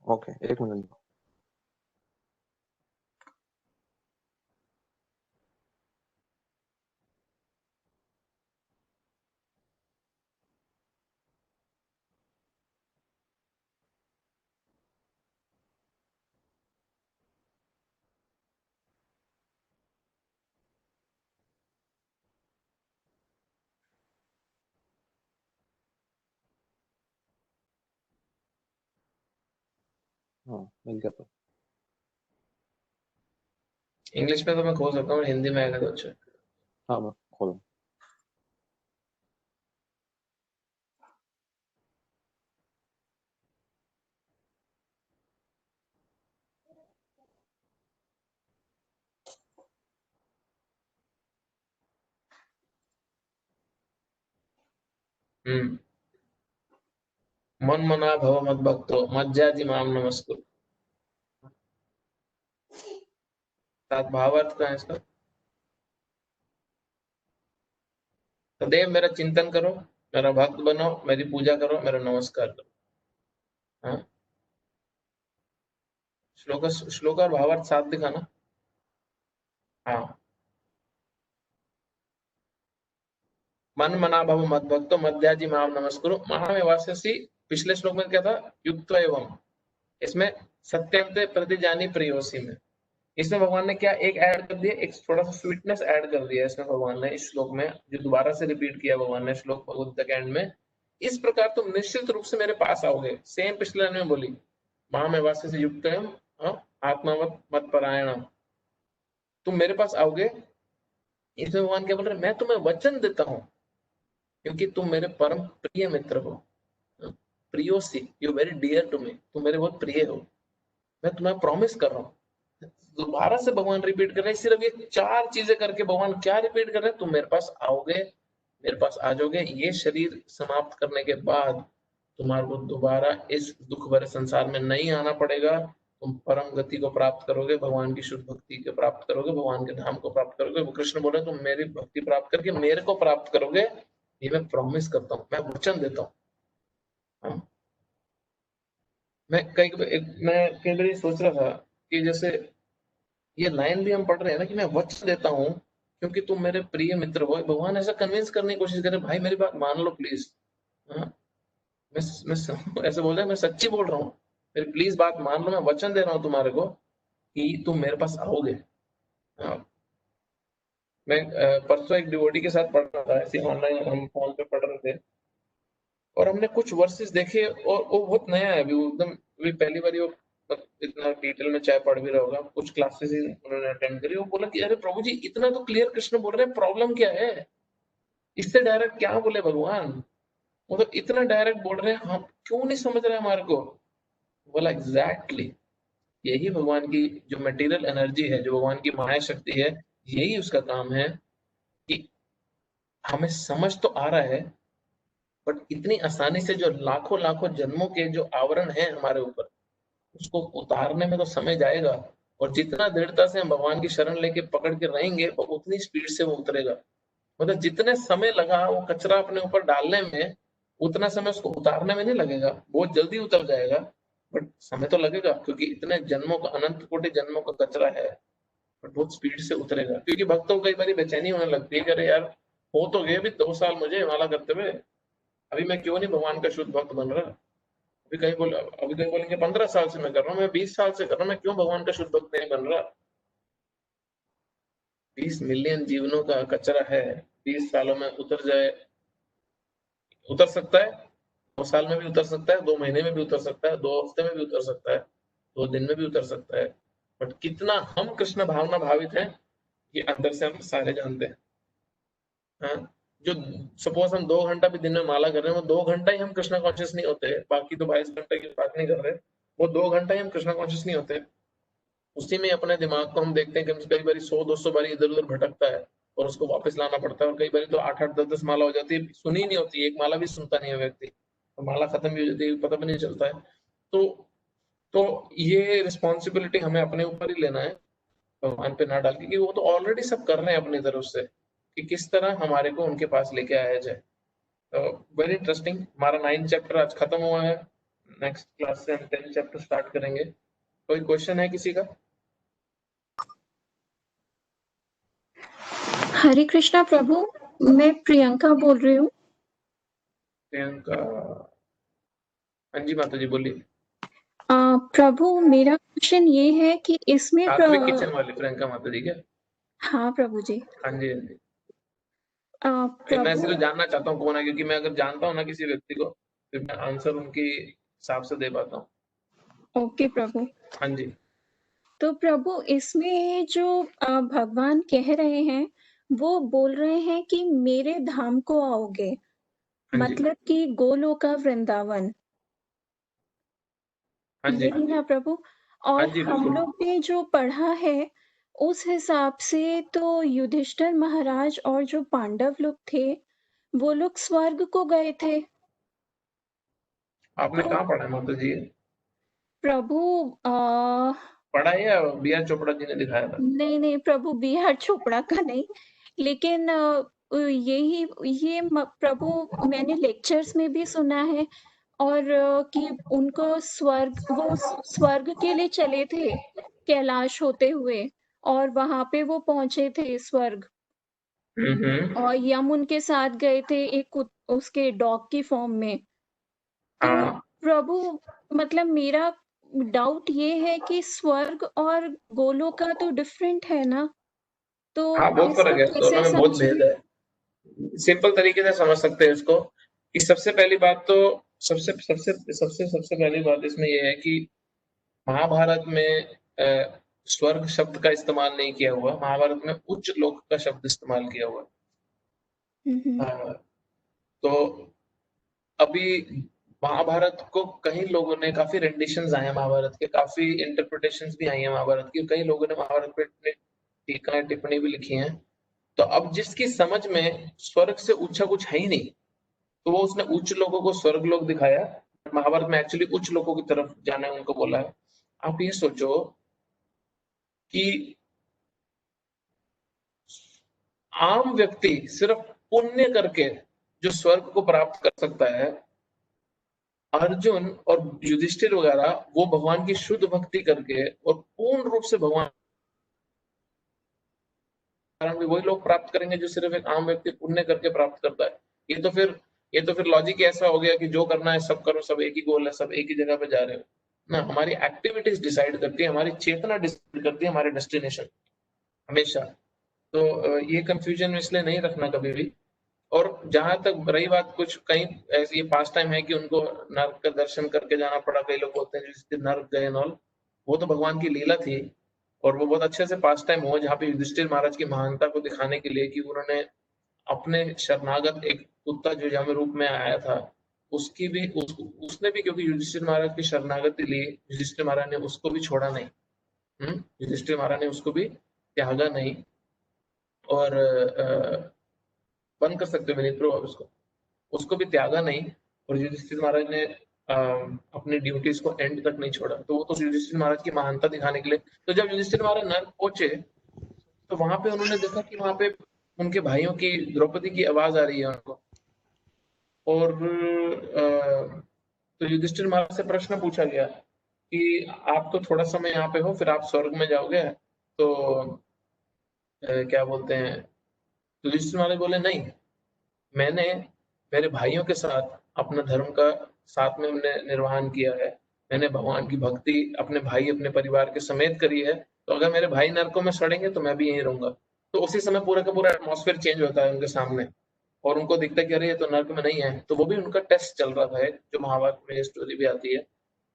ओके, एक मिनट। हाँ मिल गया। इंग्लिश में तो मैं खोल सकता हूँ, हिंदी में आएगा तो अच्छा। हाँ मैं खोल। मन मना भव मद भक्तो मज्जाति माम नमस्कुरु। भावार्थ का है इसका। सदैव मेरा चिंतन करो, मेरा भक्त बनो, मेरी पूजा करो, मेरा नमस्कार करो। हाँ श्लोक और भावार्थ साथ दिखाना। हाँ मन मना भव मद भक्तो मध्याजी माम नमस्कुरु महामेवास्यसि। पिछले श्लोक में क्या था? युक्त एवं। इसमें सत्यंते प्रतिजानी प्रियोसी में, इसमें भगवान ने क्या एक ऐड कर दिया, एक थोड़ा सा स्वीटनेस ऐड कर दिया इसमें भगवान ने, इस श्लोक में जो दोबारा से रिपीट किया भगवान ने श्लोक भगवत के एंड में। इस प्रकार तुम निश्चित रूप से मेरे पास आओगे। सेम पिछले लाइन में बोली महामेवास्यसि युक्त एवं आत्मावत मत परायण, तुम मेरे पास आओगे। इसमें भगवान क्या बोल रहे, मैं तुम्हें वचन देता हूँ क्योंकि तुम मेरे परम प्रिय मित्र हो। प्रियोसी, you very dear to me, तुम मेरे बहुत प्रिय हो, मैं तुम्हें प्रॉमिस कर रहा हूँ। दोबारा से भगवान रिपीट कर रहे हैं, सिर्फ ये 4 चीजें करके भगवान क्या रिपीट कर रहे हैं, तुम मेरे पास आओगे, मेरे पास आ जाओगे। ये शरीर समाप्त करने के बाद तुम्हारे को दोबारा इस दुख भरे संसार में नहीं आना पड़ेगा। तुम परम गति को प्राप्त करोगे, भगवान की शुद्ध भक्ति को प्राप्त करोगे, भगवान के धाम को प्राप्त करोगे। वो कृष्ण बोले तुम मेरी भक्ति प्राप्त करके मेरे को प्राप्त करोगे, ये मैं प्रॉमिस करता हूँ, मैं वचन देता हूँ। हाँ। मैं कई बार सोच रहा था कि जैसे ये लाइन भी हम पढ़ रहे हैं ना कि मैं वचन देता हूँ क्योंकि तुम मेरे प्रिय मित्र हो। भगवान ऐसा कन्विंस करने की कोशिश करे, भाई मेरी बात मान लो प्लीज। हाँ, मैं ऐसे बोल रहा मैं सच्ची बोल रहा हूँ, मेरी प्लीज बात मान लो, मैं वचन दे रहा हूँ तुम्हारे को कि तुम मेरे पास आओगे। हाँ। मैं परसों एक डिवोटी के साथ पढ़ रहा था, ऐसे ऑनलाइन हम फोन पे पढ़ रहे थे, और हमने कुछ वर्सेस देखे और वो बहुत नया है अभी, वो एकदम अभी पहली बार वो इतना डिटेल में चाहे पढ़ भी रहा होगा, कुछ क्लासेस ही उन्होंने अटेंड करी। वो बोला कि अरे प्रभु जी इतना तो क्लियर कृष्ण बोल रहे हैं, प्रॉब्लम क्या है, इससे डायरेक्ट क्या बोले भगवान, वो तो इतना डायरेक्ट बोल रहे हैं, हम क्यों नहीं समझ रहे हमारे को। बोला एग्जैक्टली यही भगवान की जो मटेरियल एनर्जी है, जो भगवान की माया शक्ति है, यही उसका काम है कि हमें समझ तो आ रहा है, बट इतनी आसानी से जो लाखों लाखों जन्मों के जो आवरण है हमारे ऊपर, उसको उतारने में तो समय जाएगा। और जितना दृढ़ता से हम भगवान की शरण लेके पकड़ के रहेंगे, वो उतनी स्पीड से वो उतरेगा। मतलब जितने समय लगा वो कचरा अपने ऊपर डालने में, उतना समय उसको उतारने में नहीं लगेगा, बहुत जल्दी उतर जाएगा, बट समय तो लगेगा क्योंकि इतने जन्मों का, अनंत कोटि जन्मों का कचरा है, बट बहुत स्पीड से उतरेगा। क्योंकि भक्तों को कई बार बेचैनी होने लगती है कि अरे यार हो तो गए अभी 2 साल मुझे माला करते हुए, अभी मैं क्यों नहीं भगवान का शुद्ध भक्त बन रहा। अभी कहीं बोलेंगे 15 साल से मैं कर रहा हूँ, मैं 20 साल से कर रहा हूँ, मैं क्यों भगवान का शुद्ध भक्त नहीं बन रहा। 20 मिलियन जीवनों का कचरा है, 20 सालों में उतर सकता है, 2 साल में भी उतर सकता है, 2 महीने में भी उतर सकता है, 2 हफ्ते में भी उतर सकता है, 2 दिन में भी उतर सकता है। बट कितना हम कृष्ण भावना भावित हैं, ये अंदर से हम सारे जानते हैं। हाँ? जो सपोज हम 2 घंटा भी दिन में माला कर रहे हैं, वो 2 घंटा ही हम कृष्ण कॉन्शियस नहीं होते, बाकी तो 22 घंटे की बात नहीं कर रहे, वो 2 घंटा ही हम कृष्ण कॉन्शियस नहीं होते। उसी में अपने दिमाग को हम देखते हैं कि कई बार 100-200 बार इधर उधर भटकता है और उसको वापस लाना पड़ता है। और कई बार तो 8-8 10-10 माला हो जाती है, सुनी नहीं होती, एक माला भी सुनता नहीं है व्यक्ति, तो माला खत्म भी हो जाती है, पता भी नहीं चलता है। तो ये रिस्पॉन्सिबिलिटी हमें अपने ऊपर ही लेना है, भगवान पे ना डाल के, कि वो तो ऑलरेडी सब कर रहे हैं अपनी तरफ से, कि किस तरह हमारे को उनके पास लेके आया जाए। Very interesting. हमारा 9 चैप्टर आज खत्म हुआ है, नेक्स्ट क्लास से हम 10 चैप्टर स्टार्ट करेंगे। कोई क्वेश्चन है किसी का? हरे कृष्णा प्रभु, मैं प्रियंका बोल रही हूँ। प्रियंका, हाँ जी माता जी बोलिए। प्रभु मेरा क्वेश्चन ये है कि इसमें सात्विक किचन वाली प्रियंका माता जी क्या? हाँ प्रभु जी। हाँ जी हाँ जी। मैं प्रभु सिर्फ जानना चाहता हूँ कौन है, क्योंकि मैं अगर जानता हूँ ना किसी व्यक्ति को, फिर मैं आंसर उनके हिसाब से दे पाता हूँ। ओके प्रभु। हाँ जी। तो प्रभु इसमें जो भगवान कह रहे हैं, वो बोल रहे हैं कि मेरे धाम को आओगे, हाँ जी। मतलब कि गोलोका वृंदावन, हाँ जी। यही ना प्रभु। हाँ और जी हम बिल्कुल। लोग ने जो पढ़ा है उस हिसाब से तो युधिष्ठिर महाराज और जो पांडव लोग थे, वो लोग स्वर्ग को गए थे। आपने तो कहाँ पढ़ा है माता जी? प्रभु पढ़ा है या बी आर चोपड़ा जी ने दिखाया था? नहीं प्रभु, बी आर चोपड़ा का नहीं, लेकिन प्रभु मैंने लेक्चर्स में भी सुना है, और कि उनको वो स्वर्ग के लिए चले थे कैलाश होते हुए, और वहां पे वो पहुंचे थे स्वर्ग, और यम उनके साथ गए थे एक उसके डॉग की फॉर्म में। तो हाँ। प्रभु मतलब मेरा डाउट ये है कि स्वर्ग और गोलोका तो डिफरेंट है ना, तो हाँ बहुत इसको फर्क है, दोनों कैसे में बहुत भेद समझे? है। सिंपल तरीके से समझ सकते हैं इसको, कि सबसे पहली बात तो सबसे सबसे सबसे सबसे पहली बात इसमें यह है कि महाभारत में स्वर्ग शब्द का इस्तेमाल नहीं किया हुआ, महाभारत में उच्च लोक का शब्द इस्तेमाल किया हुआ। तो अभी महाभारत को कई लोगों ने, काफी रेंडिशंस आए हैं महाभारत के, काफी इंटरप्रिटेशंस भी आई हैं महाभारत की, कई लोगों ने महाभारत पे टीका टिप्पणी भी लिखी हैं। तो अब जिसकी समझ में स्वर्ग से ऊंचा कुछ है ही नहीं, तो वो उसने उच्च लोगों को स्वर्ग लोक दिखाया, महाभारत में एक्चुअली उच्च लोगों की तरफ जाने उनको बोला है। आप ये सोचो कि आम व्यक्ति सिर्फ पुण्य करके जो स्वर्ग को प्राप्त कर सकता है, अर्जुन और युधिष्ठिर वगैरह वो भगवान की शुद्ध भक्ति करके और पूर्ण रूप से भगवान भी वही लोग प्राप्त करेंगे जो सिर्फ एक आम व्यक्ति पुण्य करके प्राप्त करता है। ये तो फिर लॉजिक ऐसा हो गया कि जो करना है सब करो, सब एक ही गोल है, सब एक ही जगह पे जा रहे हो ना। हमारी एक्टिविटीज डिसाइड करती है, हमारी चेतना डिसाइड करती है हमारे डेस्टिनेशन हमेशा। तो ये कंफ्यूजन इसलिए नहीं रखना कभी भी। और जहां तक रही बात, कुछ कहीं ऐसी पास टाइम है कि उनको नर्क का दर्शन करके जाना पड़ा, कई लोग बोलते हैं जिसके नर्क गए ऑल, वो तो भगवान की लीला थी और वो बहुत अच्छे से पास टाइम हुआ, जहाँ पे युधिष्ठिर महाराज की महानता को दिखाने के लिए कि उन्होंने अपने शरणागत एक कुत्ता जो जन्म रूप में आया था उसकी भी उसने भी, क्योंकि युधिष्ठिर महाराज की शरणागति ली, युधिष्ठिर महाराज ने उसको भी छोड़ा नहीं। युधिष्ठिर महाराज ने उसको भी त्यागा नहीं। और बंद कर सकते हो विनीत प्रभु उसको, उसको भी त्यागा नहीं। और युधिष्ठिर महाराज ने अपनी ड्यूटीज को एंड तक नहीं छोड़ा। तो वो तो युधिष्ठिर महाराज की महानता दिखाने के लिए। तो जब युधिष्ठिर महाराज नर्क पहुंचे तो वहां पे उन्होंने देखा कि वहां पे उनके भाइयों की, द्रौपदी की आवाज आ रही है उनको। और तो युधिष्ठिर महाराज से प्रश्न पूछा गया कि आप तो थोड़ा समय यहाँ पे हो, फिर आप स्वर्ग में जाओगे। तो क्या बोलते हैं, युधिष्ठिर महाराज बोले नहीं, मैंने मेरे भाइयों के साथ अपना धर्म का साथ में हमने निर्वहन किया है। मैंने भगवान की भक्ति अपने भाई अपने परिवार के समेत करी है। तो अगर मेरे भाई नरकों में सड़ेंगे तो मैं भी यहीं रहूंगा। तो उसी समय पूरा का पूरा एटमॉस्फेयर चेंज होता है उनके सामने और उनको दिखता है कि अरे ये तो नर्क में नहीं है। तो वो भी उनका टेस्ट चल रहा था, जो महाभारत में स्टोरी भी आती है।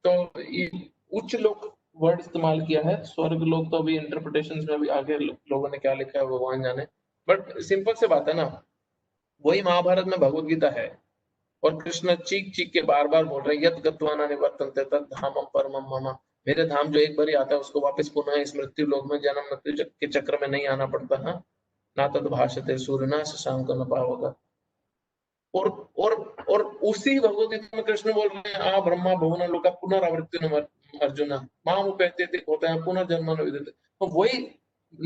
तो ये उच्च लोक वर्ड इस्तेमाल किया है, स्वर्ग लोक तो अभी इंटरप्रिटेशंस में भी आगे लोगों ने क्या लिखा है भगवान जाने। बट सिंपल से बात है ना, वही महाभारत में भगवत गीता है। और कृष्ण चीख चीख के बार बार बोल रहे हैं, यद गत्वा न निवर्तन्ते तद धामम परमम मम। मेरे धाम जो एक बार ही आता है उसको वापस पुनः इस मृत्यु लोक में जन्म मृत्यु के चक्र में नहीं आना पड़ता है ना। तद भाषते सूर्य न शशांक न पावक। और और उसी भगवत गीता में कृष्ण बोल रहे हैं, आ ब्रह्मा भुवन लोका पुनरावृत्ति अर्जुन माम उपैते होता है पुनर्जन्म न विद्यते। तो वही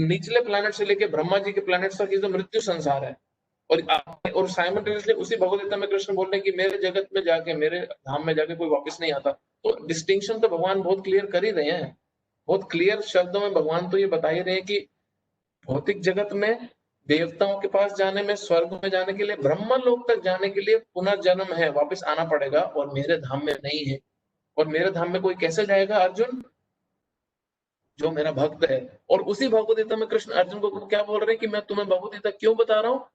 निचले प्लैनेट से लेके ब्रह्मा जी के प्लैनेट तक ये तो मृत्यु संसार है। और साइमल्टेनियसली उसी भगवत गीता में कृष्ण बोल रहे हैं कि मेरे जगत में जाके, मेरे धाम में जाके कोई वापस नहीं आता। तो डिस्टिंक्शन तो भगवान बहुत क्लियर कर ही रहे हैं। बहुत क्लियर शब्दों में भगवान तो ये बता ही रहे हैं कि भौतिक जगत में देवताओं के पास जाने में, स्वर्ग में जाने के लिए, ब्रह्म लोक तक जाने के लिए पुनर्जन्म है, वापस आना पड़ेगा। और मेरे धाम में नहीं है। और मेरे धाम में कोई कैसे जाएगा अर्जुन? जो मेरा भक्त है। और उसी भगवत गीता में कृष्ण अर्जुन को क्या बोल रहे हैं कि मैं तुम्हें भगवत गीता क्यों बता रहा हूँ?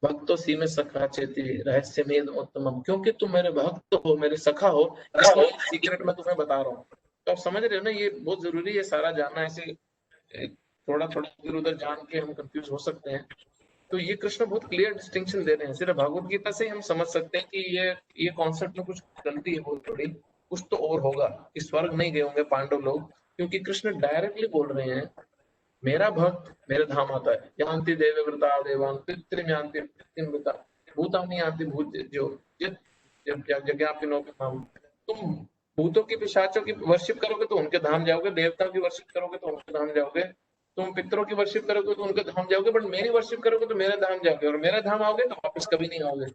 भक्तो सीमे सखा चेती रहस्य मेद उत्तमम, क्योंकि तुम मेरे भक्त हो, मेरे सखा हो, इसलिए सीक्रेट में तुम्हें बता रहा हूँ। तो आप समझ रहे हो ना, ये बहुत जरूरी है सारा जानना। ऐसे थोड़ा थोड़ा इधर उधर जान के हम कंफ्यूज हो सकते हैं। तो ये कृष्ण बहुत क्लियर डिस्टिंक्शन दे रहे हैं। सिर्फ भगवत गीता से हम समझ सकते हैं कि ये कॉन्सेप्ट में कुछ गलती है बहुत थोड़ी, कुछ तो और होगा कि स्वर्ग नहीं गए होंगे पांडव लोग। क्योंकि कृष्ण डायरेक्टली बोल रहे हैं, मेरा भक्त मेरे धाम आता है। यान्ति देवव्रता देवान पितृम यान्ति पितृमृता भूतानि यान्ति भूत जो धाम। तुम भूतों की पिशाचों की वर्शिप करोगे तो उनके धाम जाओगे, देवताओं की वर्शिप करोगे तो उनके धाम जाओगे, तुम पितरों की वर्शिप करोगे तो उनके धाम जाओगे, बट मेरी वर्शिप करोगे तो मेरे धाम जाओगे। और मेरे धाम आओगे तो वापस कभी नहीं आओगे।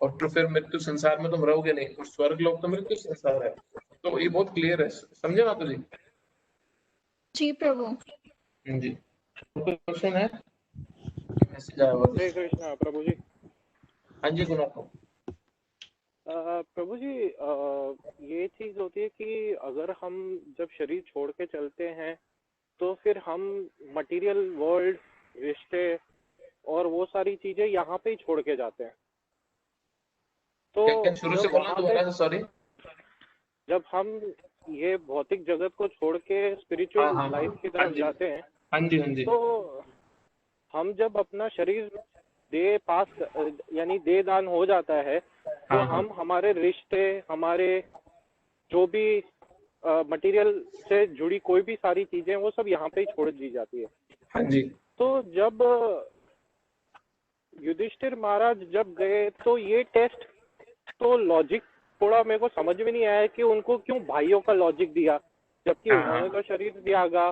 और तो फिर मृत्यु संसार में तुम रहोगे नहीं। और स्वर्ग लोक तो मृत्यु संसार है। तो ये बहुत क्लियर है, समझे माता जी? जी प्रभु। जी, कोई क्वेश्चन है? मैसेज आया हुआ हरे कृष्णा प्रभु जी। हाँ जी गुना को। प्रभु जी, ये चीज होती है कि अगर हम जब शरीर छोड़ के चलते हैं तो फिर हम मटेरियल वर्ल्ड, रिश्ते और वो सारी चीजें यहाँ पे ही छोड़ के जाते हैं। तो क्या शुरू से बोलना दोबारा से, सॉरी। जब हम ये भौतिक जगत को छोड़ के स्पिरिचुअल लाइफ की तरफ जाते हैं, हाँ जी, तो हम जब अपना शरीर दे पास यानी दे दान हो जाता है, तो हम हमारे रिश्ते, हमारे जो भी मटेरियल से जुड़ी कोई भी सारी चीजें, वो सब यहाँ पे ही छोड़ दी जाती है। हाँ जी। तो जब युधिष्ठिर महाराज जब गए तो ये टेस्ट, तो लॉजिक थोड़ा मेरे को समझ में नहीं आया कि उनको क्यों भाइयों का लॉजिक दिया जबकि हाँ, उन्होंने हाँ। तो शरीर त्यागा।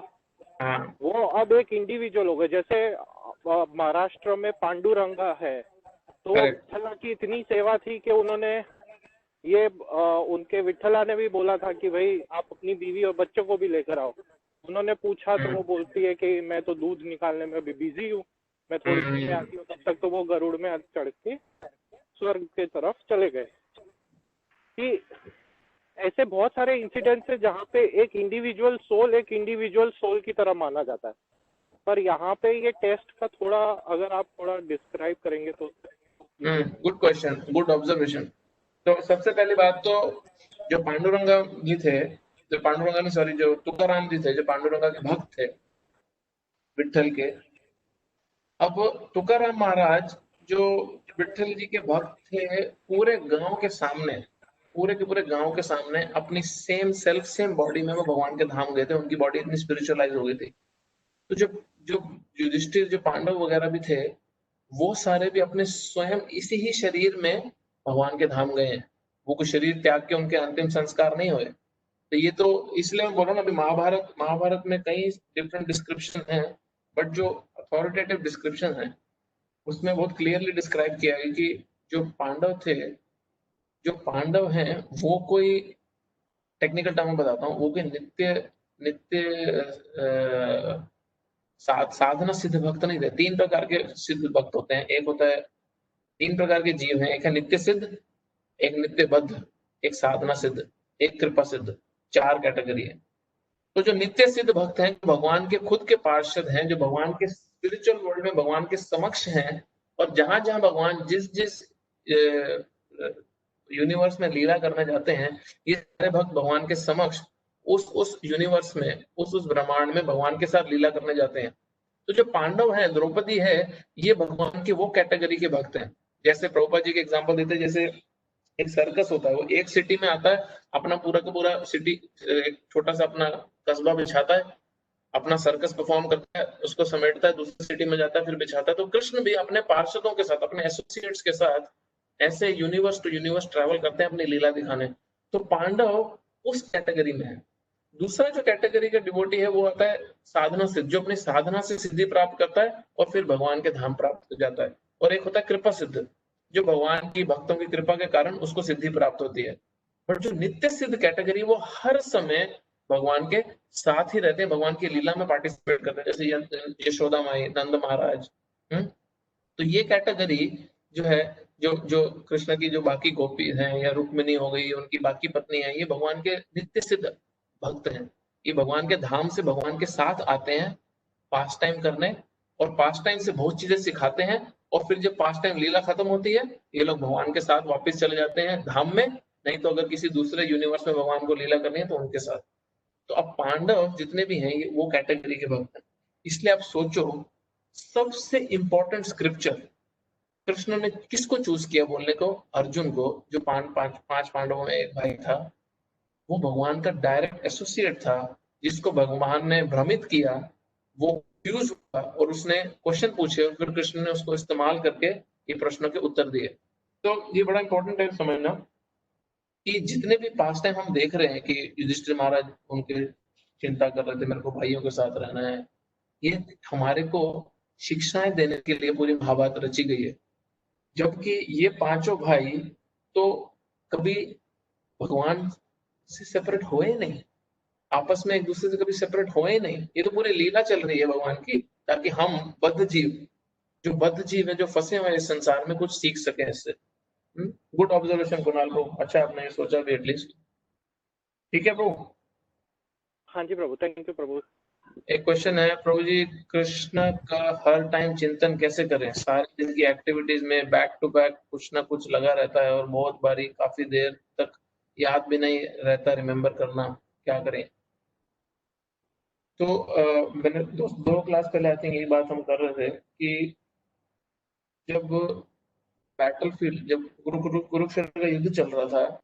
हाँ, वो अब एक इंडिविजुअल हो गए। जैसे महाराष्ट्र में पांडुरंगा है, तो करेक्ट। विठ्ठला की इतनी सेवा थी कि उन्होंने ये उनके विठ्ठला ने भी बोला था कि भाई आप अपनी बीवी और बच्चों को भी लेकर आओ। उन्होंने पूछा तो वो बोलती है कि मैं तो दूध निकालने में अभी बिजी हूँ, मैं थोड़ी देर में आती हूँ। तब तक तो वो गरुड़ में चढ़ के स्वर्ग के तरफ चले गए। कि ऐसे बहुत सारे इंसिडेंट्स है जहाँ पे एक इंडिविजुअल सोल की तरह माना जाता है। पर यहाँ पे ये टेस्ट का थोड़ा, अगर आप थोड़ा डिस्क्राइब करेंगे तो। Good question, good observation. तो सबसे पहली बात तो जो पांडुरंगा जी थे, जो पांडुरंगा नहीं सॉरी जो तुकाराम जी थे, जो पांडुरंगा के भक्त थे विठल के। अब तुकाराम महाराज जो विठल जी के भक्त थे, पूरे गांव के सामने, पूरे के पूरे गांव के सामने अपनी सेम बॉडी में वो भगवान के धाम गए थे। उनकी बॉडी इतनी स्पिरिचुअलाइज हो गई थी। तो जो जो युधिष्ठिर, जो पांडव वगैरह भी थे, वो सारे भी अपने स्वयं इसी ही शरीर में भगवान के धाम गए हैं। वो कोई शरीर त्याग के उनके अंतिम संस्कार नहीं हुए। तो ये तो इसलिए मैं बोल रहा हूँ, अभी महाभारत में कई डिफरेंट डिस्क्रिप्शन हैं, बट जो अथॉरिटेटिव डिस्क्रिप्शन है उसमें बहुत क्लियरली डिस्क्राइब किया है कि जो पांडव थे, जो पांडव हैं, वो कोई टेक्निकल टर्म में बताता हूँ, वो कोई नित्य नित्य साधना सिद्ध भक्त नहीं थे। 3 प्रकार के सिद्ध भक्त होते हैं। एक होता है, 3 प्रकार के जीव हैं, एक है नित्य सिद्ध, एक नित्य बद्ध, एक साधना सिद्ध, एक कृपा सिद्ध। 4 कैटेगरी है। तो जो नित्य सिद्ध भक्त हैं, भगवान के खुद के पार्षद हैं, जो भगवान के स्पिरिचुअल वर्ल्ड में भगवान के समक्ष हैं, और जहां जहां भगवान जिस जिस यूनिवर्स में लीला करने जाते हैं, ये सारे भक्त भगवान के समक्ष उस यूनिवर्स में, उस ब्रह्मांड में भगवान के साथ लीला करने जाते हैं। तो जो पांडव हैं, द्रौपदी है, ये भगवान के वो कैटेगरी के भक्त हैं। जैसे प्रभुपाद जी के एग्जांपल देते हैं, जैसे एक सर्कस होता है, वो एक सिटी में आता है, अपना पूरा का पूरा सिटी, एक छोटा सा अपना कस्बा बिछाता है, अपना सर्कस परफॉर्म करता है, उसको समेटता है, दूसरी सिटी में जाता है, फिर बिछाता है। तो कृष्ण भी अपने पार्षदों के साथ, अपने एसोसिएट्स के साथ ऐसे यूनिवर्स टू यूनिवर्स ट्रैवल करते हैं अपनी लीला दिखाने। तो पांडव उस कैटेगरी में है। दूसरा जो कैटेगरी का डिवोटी है, वो आता है साधना सिद्ध, जो अपनी साधना से सिद्धि प्राप्त करता है और फिर भगवान के धाम प्राप्त हो जाता है। और एक होता है कृपा सिद्ध, जो भगवान की भक्तों की कृपा के कारण उसको सिद्धि प्राप्त होती है। पर जो नित्य सिद्ध कैटेगरी, वो हर समय भगवान के साथ ही रहते हैं, भगवान की लीला में पार्टिसिपेट करते हैं, जैसे यशोदा माई, नंद महाराज। तो ये कैटेगरी जो है, जो जो कृष्ण की जो बाकी गोपी हैं, या रुक्मिणी हो गई, उनकी बाकी पत्नी है, ये भगवान के नित्य सिद्ध भक्त हैं। ये भगवान के धाम से भगवान के साथ आते हैं पास टाइम करने, और पास टाइम से बहुत चीजें सिखाते हैं। और फिर जब पास टाइम लीला खत्म होती है, ये लोग भगवान के साथ वापस चले जाते हैं धाम में। नहीं तो अगर किसी दूसरे यूनिवर्स में भगवान को लीला करनी है तो उनके साथ। तो अब पांडव जितने भी हैं, ये वो कैटेगरी के भक्त हैं। इसलिए आप सोचो, सबसे इंपॉर्टेंट स्क्रिप्चर कृष्ण ने किसको चूज किया बोलने को? अर्जुन को, जो पांच पांडवों में एक भाई था। वो भगवान का डायरेक्ट एसोसिएट था, जिसको भगवान ने भ्रमित किया। वो कंफ्यूज हुआ और उसने क्वेश्चन पूछे, और फिर कृष्ण ने उसको इस्तेमाल करके ये प्रश्नों के उत्तर दिए। तो ये बड़ा इंपॉर्टेंट है समझना कि जितने भी पास टाइम हम देख रहे हैं कि युधिष्ठिर महाराज उनके चिंता कर रहे थे, मेरे को भाइयों के साथ रहना है, ये हमारे को शिक्षाएं देने के लिए पूरी महाभारत रची गई है। जबकि ये पांचों भाई तो कभी भगवान से सेपरेट हुए नहीं, आपस में एक दूसरे से कभी सेपरेट हुए नहीं। ये तो पूरी लीला चल रही है भगवान की, ताकि हम बद्ध जीव, जो बद्ध जीव है, जो फंसे हुए इस संसार में, कुछ सीख सके इससे। गुड ऑब्जर्वेशन कुणाल को, अच्छा आपने ये सोचा भी एटलीस्ट। ठीक है प्रभु। हाँ जी प्रभु, थैंक यू प्रभु। एक क्वेश्चन है प्रभु जी, कृष्ण का हर टाइम चिंतन कैसे करें? सारी दिन की एक्टिविटीज में बैक टू बैक कुछ ना कुछ लगा रहता है, और बहुत बारी काफी देर तक याद भी नहीं रहता रिमेम्बर करना, क्या करें? तो मैंने दो क्लास पहले आई थिंक यही बात हम कर रहे थे कि जब बैटलफील्ड, जब कुरुक्षेत्र का युद्ध चल रहा था,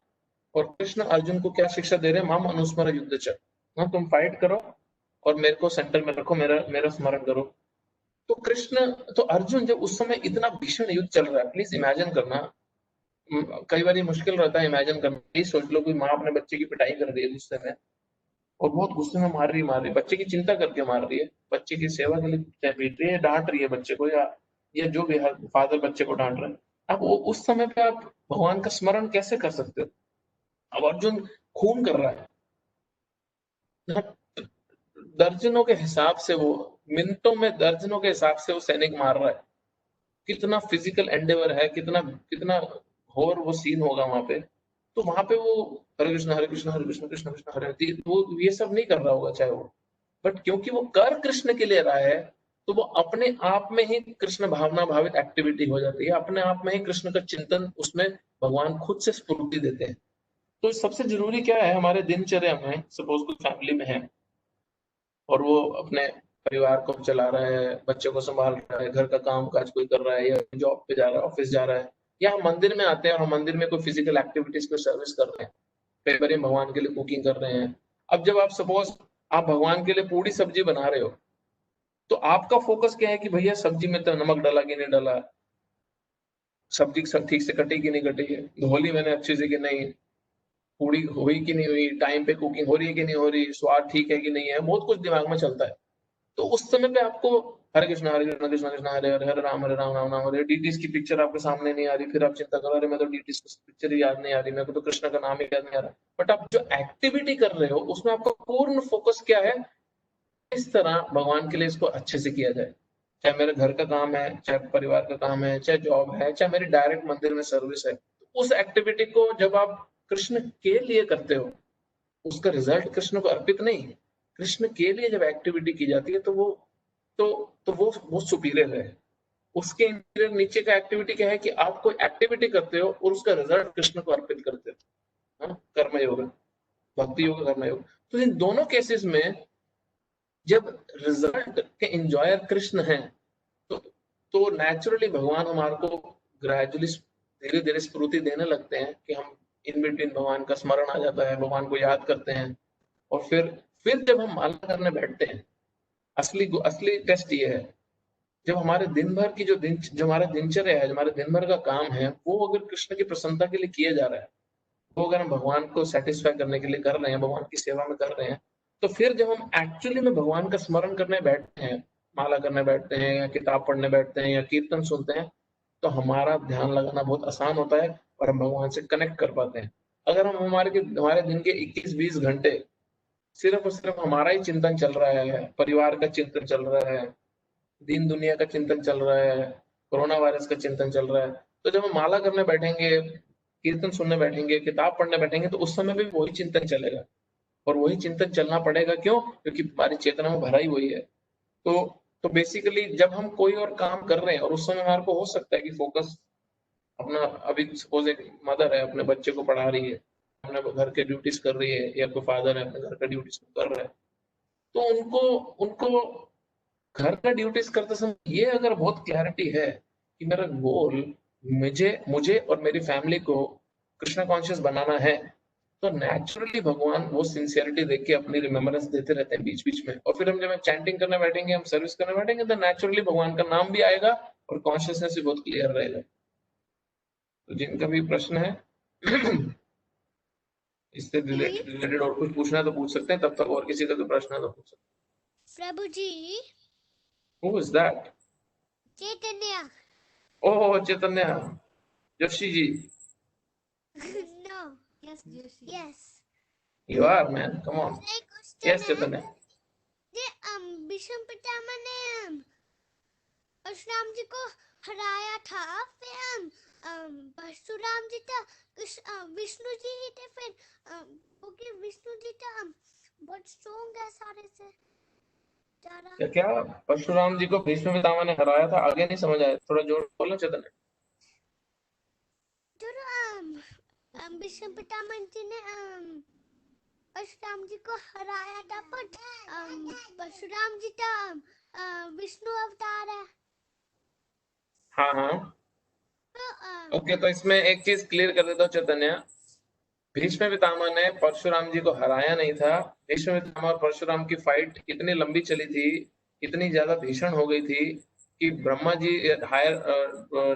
और कृष्ण अर्जुन को क्या शिक्षा दे रहे हैं? माम अनुस्मर युद्ध च, तुम फाइट करो और मेरे को सेंटर में रखो, मेरा स्मरण करो। तो कृष्ण, तो अर्जुन जब उस समय इतना भीषण युद्ध चल रहा है, प्लीज इमेजिन करना, कई बार मुश्किल रहता है इमेजिन करना। प्लीज सोच लो, कोई माँ अपने बच्चे की पिटाई कर रही है गुस्से में, और बहुत गुस्से में मार रही, बच्चे की चिंता करके मार रही है, बच्चे की सेवा के लिए चाहे पीट रही है, डांट रही है बच्चे को, या जो भी है फादर बच्चे को डांट रहे हैं। अब वो उस समय पे आप भगवान का स्मरण कैसे कर सकते हो? अब अर्जुन खून कर रहा है, दर्जनों के हिसाब से, वो मिनटों में दर्जनों के हिसाब से वो सैनिक मार रहा है। कितना फिजिकल एंडेवर है, कितना कितना घोर वो सीन होगा वहां पे। तो वहां पे वो हरे कृष्ण हरे कृष्ण हरे कृष्ण कृष्ण कृष्ण हरे हरे, वो ये सब नहीं कर रहा होगा चाहे वो, बट क्योंकि वो कर कृष्ण के लिए रहा है, तो वो अपने आप में ही कृष्ण भावना भावित एक्टिविटी हो जाती है, अपने आप में ही कृष्ण का चिंतन, उसमें भगवान खुद से स्फूर्ति देते हैं। तो सबसे जरूरी क्या है हमारे दिनचर्या में, सपोज कोई फैमिली में है और वो अपने परिवार को चला रहा है, बच्चे को संभाल रहा है, घर का काम काज कोई कर रहा है, या जॉब पे जा रहा है, ऑफिस जा रहा है, या हम मंदिर में आते हैं और हम मंदिर में कोई फिजिकल एक्टिविटीज को सर्विस कर रहे हैं, कई बार भगवान के लिए कुकिंग कर रहे हैं। अब जब आप सपोज आप भगवान के लिए पूरी सब्जी बना रहे हो, तो आपका फोकस क्या है कि भैया सब्जी में तो नमक डाला कि नहीं डाला, सब्जी ठीक से कटी कि नहीं कटी है, धोली मैंने अच्छे से कि नहीं, पूरी हुई कि नहीं हुई, टाइम पे कुकिंग हो रही है कि नहीं हो रही, स्वाद ठीक है कि नहीं है, बहुत कुछ दिमाग में चलता है। तो उस समय पे आपको हरे कृष्ण कृष्ण कृष्ण हरे हरे हरे राम राम राम हरे, डीटीज की पिक्चर आपके सामने नहीं आ रही, फिर आप चिंता कर रहे मैं तो डीटीज की पिक्चर ही याद नहीं आ रही, मेरे को तो कृष्ण का नाम ही याद नहीं आ रहा। बट आप जो एक्टिविटी कर रहे हो उसमें आपका पूर्ण फोकस क्या है, इस तरह भगवान के लिए इसको अच्छे से किया जाए, चाहे मेरे घर का काम है, चाहे परिवार का काम है, चाहे जॉब है, चाहे मेरी डायरेक्ट मंदिर में सर्विस है। उस एक्टिविटी को जब आप कृष्ण के लिए करते हो, उसका रिजल्ट कृष्ण को अर्पित नहीं, कृष्ण के लिए जब एक्टिविटी की जाती है, तो वो सुपीरियर है। उसके इंटीरियर नीचे का एक्टिविटी क्या है कि आप कोई एक्टिविटी करते हो और उसका रिजल्ट कृष्ण को अर्पित करते हो, कर्म योग, भक्ति योग, कर्म योग। तो इन दोनों केसेस में जब रिजल्ट के एंजॉयर कृष्ण हैं, तो नेचुरली भगवान हमारे को ग्रेजुअली धीरे धीरे स्फूर्ति देने लगते हैं कि हम इन बिटवीन भगवान का स्मरण आ जाता है, भगवान को याद करते हैं। और फिर जब हम माला करने बैठते हैं, असली टेस्ट ये है, जब हमारे दिन भर की जो हमारा दिनचर्या है, जो हमारे दिन भर का काम है, वो अगर कृष्ण की प्रसन्नता के लिए किया जा रहा है, वो अगर हम भगवान को सेटिस्फाई करने के लिए कर रहे हैं, भगवान की सेवा में कर रहे हैं, तो फिर जब हम एक्चुअली में भगवान का स्मरण करने बैठते हैं, माला करने बैठते हैं, या किताब पढ़ने बैठते हैं, या कीर्तन सुनते हैं, तो हमारा ध्यान लगाना बहुत आसान होता है और हम भगवान से कनेक्ट कर पाते हैं। अगर हम हमारे दिन के 21-20 घंटे सिर्फ और सिर्फ हमारा ही चिंतन चल रहा है, परिवार का चिंतन चल रहा है, दीन दुनिया का चिंतन चल रहा है, कोरोना वायरस का चिंतन चल रहा है, तो जब हम माला करने बैठेंगे, कीर्तन सुनने बैठेंगे, किताब पढ़ने बैठेंगे, तो उस समय भी वही चिंतन चलेगा, और वही चिंतन चलना पड़ेगा। क्यों? क्योंकि हमारी चेतना में भरा ही वही है। तो बेसिकली जब हम कोई और काम कर रहे हैं और उस समय हमारे को हो सकता है कि फोकस अपना, अभी सपोज एक मदर है अपने बच्चे को पढ़ा रही है, अपने घर के ड्यूटीज कर रही है, या कोई फादर है अपने घर का ड्यूटीज कर रहा है, तो उनको उनको घर का ड्यूटीज करते समय ये अगर बहुत क्लैरिटी है कि मेरा गोल मुझे और मेरी फैमिली को कृष्ण कॉन्शियस बनाना है, तो नेचुरली भगवान वो सिंसियरिटी देख के अपनी रिमेम्बरेंस देते रहते हैं बीच बीच में। और फिर हम जब चैंटिंग करने बैठेंगे, हम सर्विस करने बैठेंगे, तो नेचुरली भगवान का नाम भी आएगा और कॉन्शियसनेस भी बहुत क्लियर रहेगा। तो जिनका भी प्रश्न है इससे रिलेटेड और कुछ पूछना है तो पूछ सकते हैं, तब तक और किसी का कोई प्रश्न है तो पूछ सकते हैं। प्रभु जी, Who is that? Chaitanya. Oh, Chaitanya, Joshi ji. No. Yes, Joshi. Yes. You are, man. Come on. Yes, Chaitanya. Bhishma Pitamah ने परशुराम जी को हराया था, फिर परशुराम जी था, विष्णु जी ही थे, फिर क्योंकि विष्णु जी था बहुत स्ट्रॉन्ग है सारे से ज्यादा। क्या परशुराम जी को भीष्म पितामह ने हराया था? आगे नहीं समझ आया, थोड़ा जोर बोलो चैतन्य। भीष्म पितामह जी ने परशुराम जी को हराया था, पर परशुराम जी का विष्णु अवतार है। हाँ। ओके, तो इसमें एक चीज क्लियर कर देता हूँ चैतन्य, भीष्म पितामह ने परशुराम जी को हराया नहीं था। भीष्म पितामह और परशुराम की फाइट इतनी लंबी चली थी, इतनी ज्यादा भीषण हो गई थी कि ब्रह्मा जी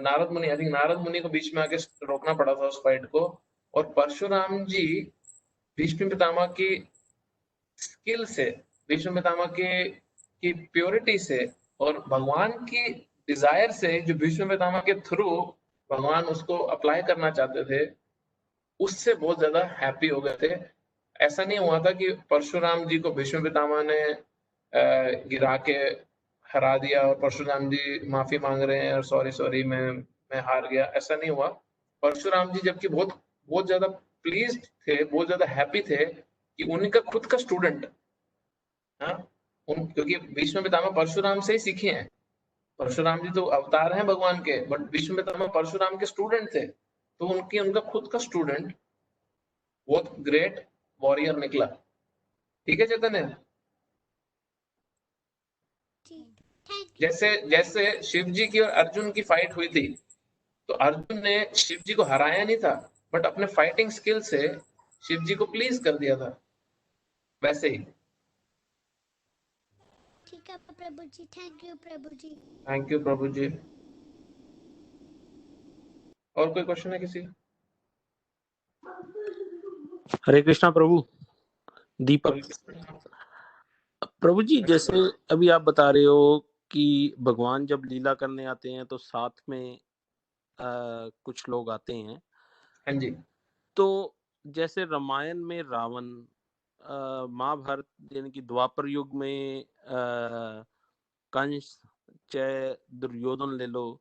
नारद मुनि को बीच में आके रोकना पड़ा था उस फाइट को। और परशुराम जी भीष्म पितामह की स्किल से, भीष्म पितामह की प्योरिटी से और भगवान की डिजायर से, जो भीष्म पितामह के थ्रू भगवान उसको अप्लाई करना चाहते थे, उससे बहुत ज्यादा हैप्पी हो गए थे। ऐसा नहीं हुआ था कि परशुराम जी को भीष्म पितामह ने गिरा के हरा दिया और परशुराम जी माफी मांग रहे हैं और सॉरी मैं हार गया, ऐसा नहीं हुआ। परशुराम जी जबकि बहुत ज्यादा प्लीज्ड थे, बहुत ज्यादा हैप्पी थे कि उनका खुद का स्टूडेंट, हाँ, क्योंकि भीष्म पितामह परशुराम से ही सीखे हैं। परशुराम जी तो अवतार हैं भगवान के, बट भीष्म पितामह परशुराम के स्टूडेंट थे, तो उनका खुद का स्टूडेंट बहुत ग्रेट वॉरियर निकला। ठीक है चैतन्य? जैसे शिव जी की और अर्जुन की फाइट हुई थी, तो अर्जुन ने शिव जी को हराया नहीं था, बट अपने फाइटिंग स्किल से शिव जी को प्लीज कर दिया था, वैसे ही। ठीक है प्रभु जी, थैंक यू प्रभु जी। थैंक यू प्रभु जी। और कोई क्वेश्चन है किसी? हरे कृष्णा प्रभु। दीपक प्रभु जी, जैसे अभी आप बता रहे हो कि भगवान जब लीला करने आते हैं तो साथ में कुछ लोग आते हैं। हाँ जी। तो जैसे रामायण में रावण, महाभारत यानी कि द्वापर युग में कंस, चाहे दुर्योधन ले लो,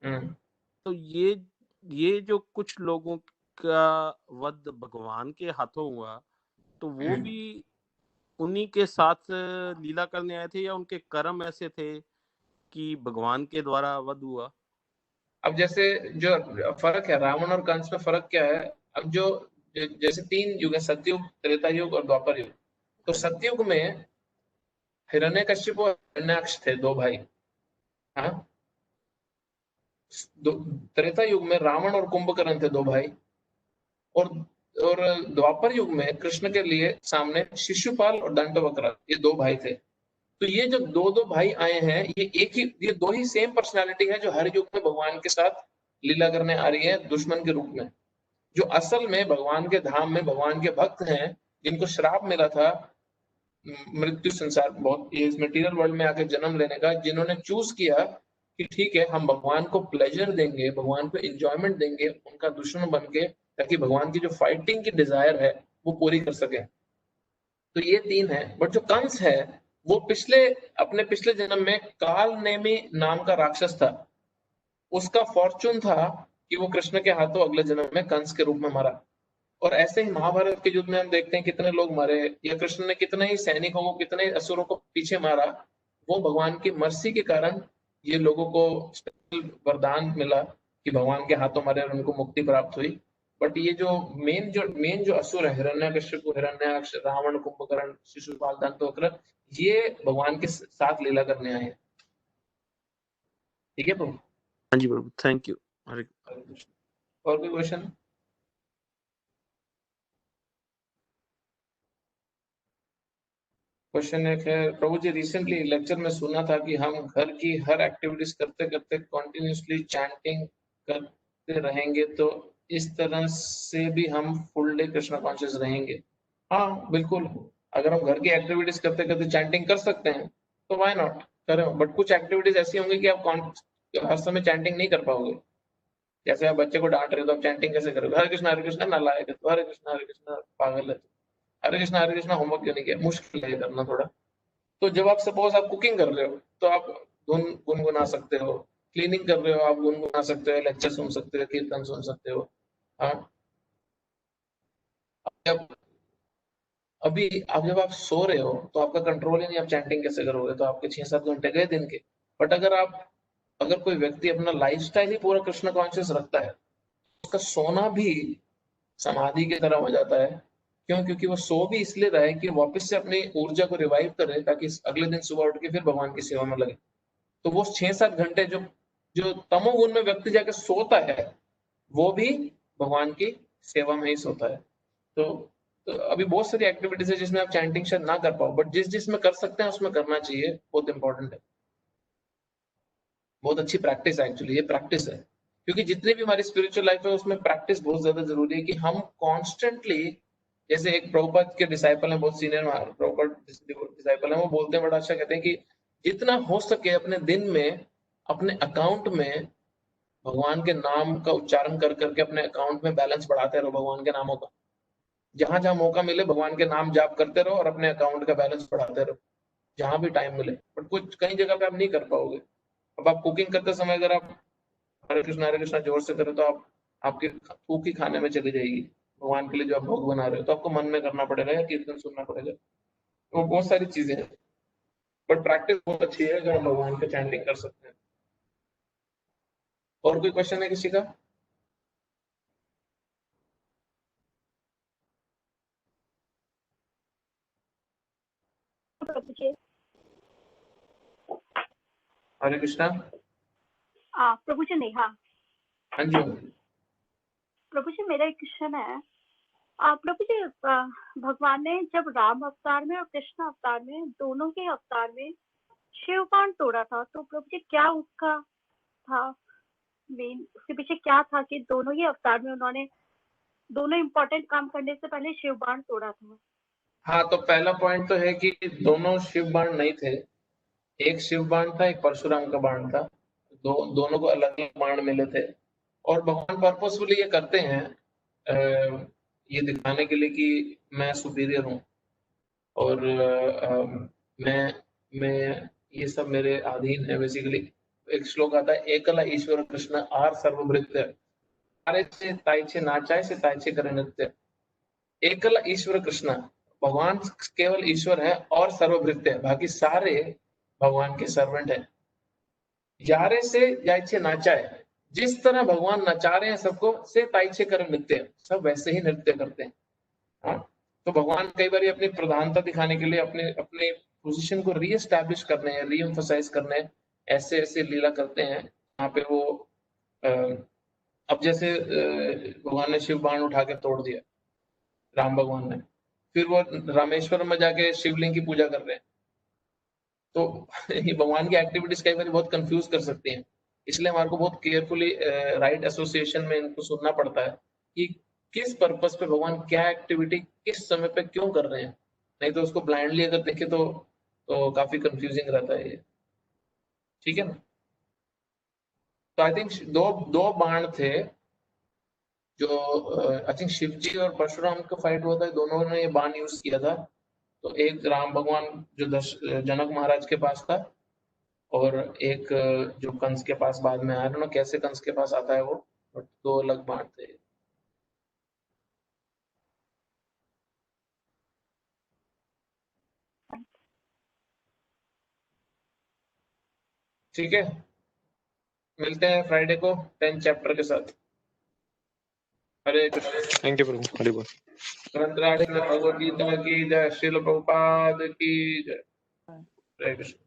तो ये जो कुछ लोगों का वध भगवान के हाथों हुआ, तो वो भी उन्हीं के साथ लीला करने आए थे या उनके कर्म ऐसे थे कि भगवान के द्वारा वध हुआ? अब जैसे जो फर्क है रावण और कंस में, फर्क क्या है? अब जो जैसे 3 युग है, सतयुग, त्रेता युग और द्वापर युग। तो सतयुग में हिरण्यकश्यप और हिरण्याक्ष थे, 2 भाई। हाँ, त्रेता युग में रावण और कुंभकर्ण थे, 2 भाई। और द्वापर युग में कृष्ण के लिए सामने शिशुपाल और दंडवक्र, ये 2 भाई थे। तो ये जो 2 भाई आए हैं, ये 2 ही सेम पर्सनालिटी है जो हर युग में भगवान के साथ लीला करने आ रही है दुश्मन के रूप में। जो असल में भगवान के धाम में भगवान के भक्त हैं, जिनको श्राप मिला था मृत्यु संसार, बहुत ये मटेरियल वर्ल्ड में आके जन्म लेने का, जिन्होंने चूज किया कि ठीक है हम भगवान को प्लेजर देंगे, भगवान को एंजॉयमेंट देंगे, उनका दुश्मन बन के, ताकि भगवान की जो फाइटिंग की डिजायर है वो पूरी कर सके। तो ये 3 है। बट जो कंस है, वो अपने पिछले जन्म में काल नेमी नाम का राक्षस था। उसका फॉर्चून था कि वो कृष्ण के हाथों अगले जन्म में कंस के रूप में मरा। और ऐसे ही महाभारत के युद्ध में हम देखते हैं कितने लोग मरे, या कृष्ण ने कितने ही सैनिकों को, कितने असुरों को पीछे मारा। वो भगवान की मर्सी के कारण ये लोगों को स्पेशल वरदान मिला कि भगवान के हाथों मरे और उनको मुक्ति प्राप्त हुई। बट ये जो मेन जो असुर है, हिरण्यकश्यप, हिरण्याक्ष, रावण, कुंभकर्ण, शिशुपाल, दंतवक्र, ये भगवान के साथ लीला करने आए हैं। ठीक है प्रभु? हाँ जी प्रभु, थैंक यू। हरे कृष्ण। और कोई क्वेश्चन? क्वेश्चन एक है, प्रभु जी रिसेंटली लेक्चर में सुना था कि हम घर की हर एक्टिविटीज करते करते कंटिन्यूअसली चैंटिंग करते रहेंगे, तो इस तरह से भी हम फुल डे कृष्णा कॉन्शियस रहेंगे। हाँ बिल्कुल, अगर हम घर की एक्टिविटीज करते करते चैंटिंग कर सकते हैं तो व्हाई नॉट करें। बट कुछ एक्टिविटीज ऐसी होंगी कि आप हर समय चैंटिंग नहीं कर पाओगे। जैसे आप बच्चे को डांट रहे हो तो आप चैंटिंग कैसे करोगे? हरे कृष्णा नालायक है तो, हरे कृष्णा पागल है तो, हरे कृष्णा होमवर्क क्यों नहीं किया? मुश्किल है करना थोड़ा। तो जब आप सपोज आप कुकिंग कर रहे हो तो आप गुनगुना सकते हो, क्लीनिंग कर रहे हो आप गुनगुना सकते हो, लेक्चर सुन सकते हो, कीर्तन सुन सकते हो। हाँ, जब आप सो रहे हो तो आपका कंट्रोल ही नहीं, आप चैंटिंग कैसे करोगे? तो आपके 6-7 घंटे गए दिन के। बट अगर कोई व्यक्ति अपना लाइफस्टाइल ही पूरा कृष्ण कॉन्शियस रखता है, उसका सोना भी समाधि की तरह हो जाता है। क्यों? क्योंकि वो सो भी इसलिए रहा है कि वापस से अपनी ऊर्जा को रिवाइव करे, ताकि अगले दिन सुबह उठ के फिर भगवान की सेवा में लगे। तो वो 6-7 घंटे जो तमोगुण में व्यक्ति जाके सोता है, वो भी भगवान की सेवा में ही सोता है। तो अभी बहुत सारी एक्टिविटीज है जिसमें आप चैंटिंग शायद ना कर पाओ, बट जिसमें कर सकते हैं उसमें करना चाहिए, बहुत इंपॉर्टेंट है। बहुत अच्छी प्रैक्टिस है एक्चुअली, ये प्रैक्टिस है। क्योंकि जितनी भी हमारी स्पिरिचुअल लाइफ है उसमें प्रैक्टिस बहुत ज्यादा जरूरी है, कि हम कॉन्स्टेंटली जैसे एक प्रभुपाद के डिसाइपल हैं, बहुत सीनियर प्रभुपाद डिसाइपल हैं, वो बोलते हैं बड़ा अच्छा, कहते हैं कि जितना हो सके अपने दिन में अपने अकाउंट में भगवान के नाम का उच्चारण कर करके अपने अकाउंट में बैलेंस बढ़ाते रहो भगवान के नामों का। जहां जहां मौका मिले भगवान के नाम जाप करते रहो और अपने अकाउंट का बैलेंस बढ़ाते रहो, जहां भी टाइम मिले। बट कुछ कई जगह पे आप नहीं कर पाओगे। अब आप कुकिंग करते समय अगर आप हरे कृष्णा जोर से करें तो आपकी कुकी खाने में चली जाएगी। भगवान के लिए जो आप भोग बना रहे हो तो आपको मन में करना पड़ेगा या कीर्तन सुनना पड़ेगा। तो बहुत सारी चीजें हैं, बट प्रैक्टिस बहुत अच्छी है अगर हम भगवान का चैंटिंग कर सकते हैं। और कोई क्वेश्चन है किसी का? हरे कृष्णा। प्रभु जी नेहा। हाँ जी प्रभु जी मेरा एक क्वेश्चन है। प्रभु जी भगवान ने जब राम अवतार में और कृष्ण अवतार में दोनों के अवतार में शिव बाण तोड़ा था, तो प्रभु जी क्या उसका था मेन, उसके पीछे क्या था कि दोनों ही अवतार में उन्होंने दोनों इम्पोर्टेंट काम करने से पहले शिव बाण तोड़ा था? हाँ, तो पहला पॉइंट तो है कि दोनों शिव बाण नहीं थे, एक शिव बाण था, एक परशुराम का बाण था। दोनों को अलग अलग बाण मिले थे और भगवान पर्पसफुली ये करते हैं ये दिखाने के लिए कि मैं सुपीरियर हूँ और मैं ये सब मेरे अधीन है। बेसिकली एक श्लोक आता है, एकला ईश्वर कृष्ण आर सर्वभृत्य, तायचे तायचे नाचाय से तायचे करे नृत्य। एकला ईश्वर कृष्ण, भगवान केवल ईश्वर है और सर्वभृत्य है, बाकी सारे भगवान के सर्वेंट है। यारे से याइचे नाचाए, जिस तरह भगवान नचा रहे हैं सबको, से ताइचे कर नृत्य, सब वैसे ही नृत्य करते हैं। हाँ, तो भगवान कई बार अपनी प्रधानता दिखाने के लिए अपने अपने पोजीशन को रीएस्टैब्लिश करने हैं, रीएम्फसाइज करने हैं, ऐसे ऐसे लीला करते हैं यहाँ पे वो अब जैसे भगवान ने शिव बाण उठा के तोड़ दिया राम भगवान ने, फिर वो रामेश्वरम में जाके शिवलिंग की पूजा कर रहे हैं। तो ये भगवान की एक्टिविटीज कई बार बहुत कंफ्यूज कर सकती हैं, इसलिए हमारे को बहुत केयरफुली राइट एसोसिएशन में इनको सुनना पड़ता है कि किस पर्पस पे भगवान क्या एक्टिविटी किस समय पे क्यों कर रहे हैं। नहीं तो उसको ब्लाइंडली अगर देखे तो काफी कंफ्यूजिंग रहता है ये, ठीक है ना। तो आई थिंक दो बाण थे जो आई थिंक शिव जी और परशुराम का फाइट हुआ था, दोनों ने ये बाण यूज किया था। तो एक राम भगवान जो जनक महाराज के पास था और एक जो कंस के पास बाद में आया ना, कैसे कंस के पास आता है वो, बट दो अलग बाण थे। ठीक है, मिलते हैं फ्राइडे को 10 चैप्टर के साथ। हरे कृष्ण। थैंक यू प्रभु, हरि बोल। ग्रंथराज भगवद गीता की जय, श्रील प्रभुपाद की जय। हरे कृष्ण।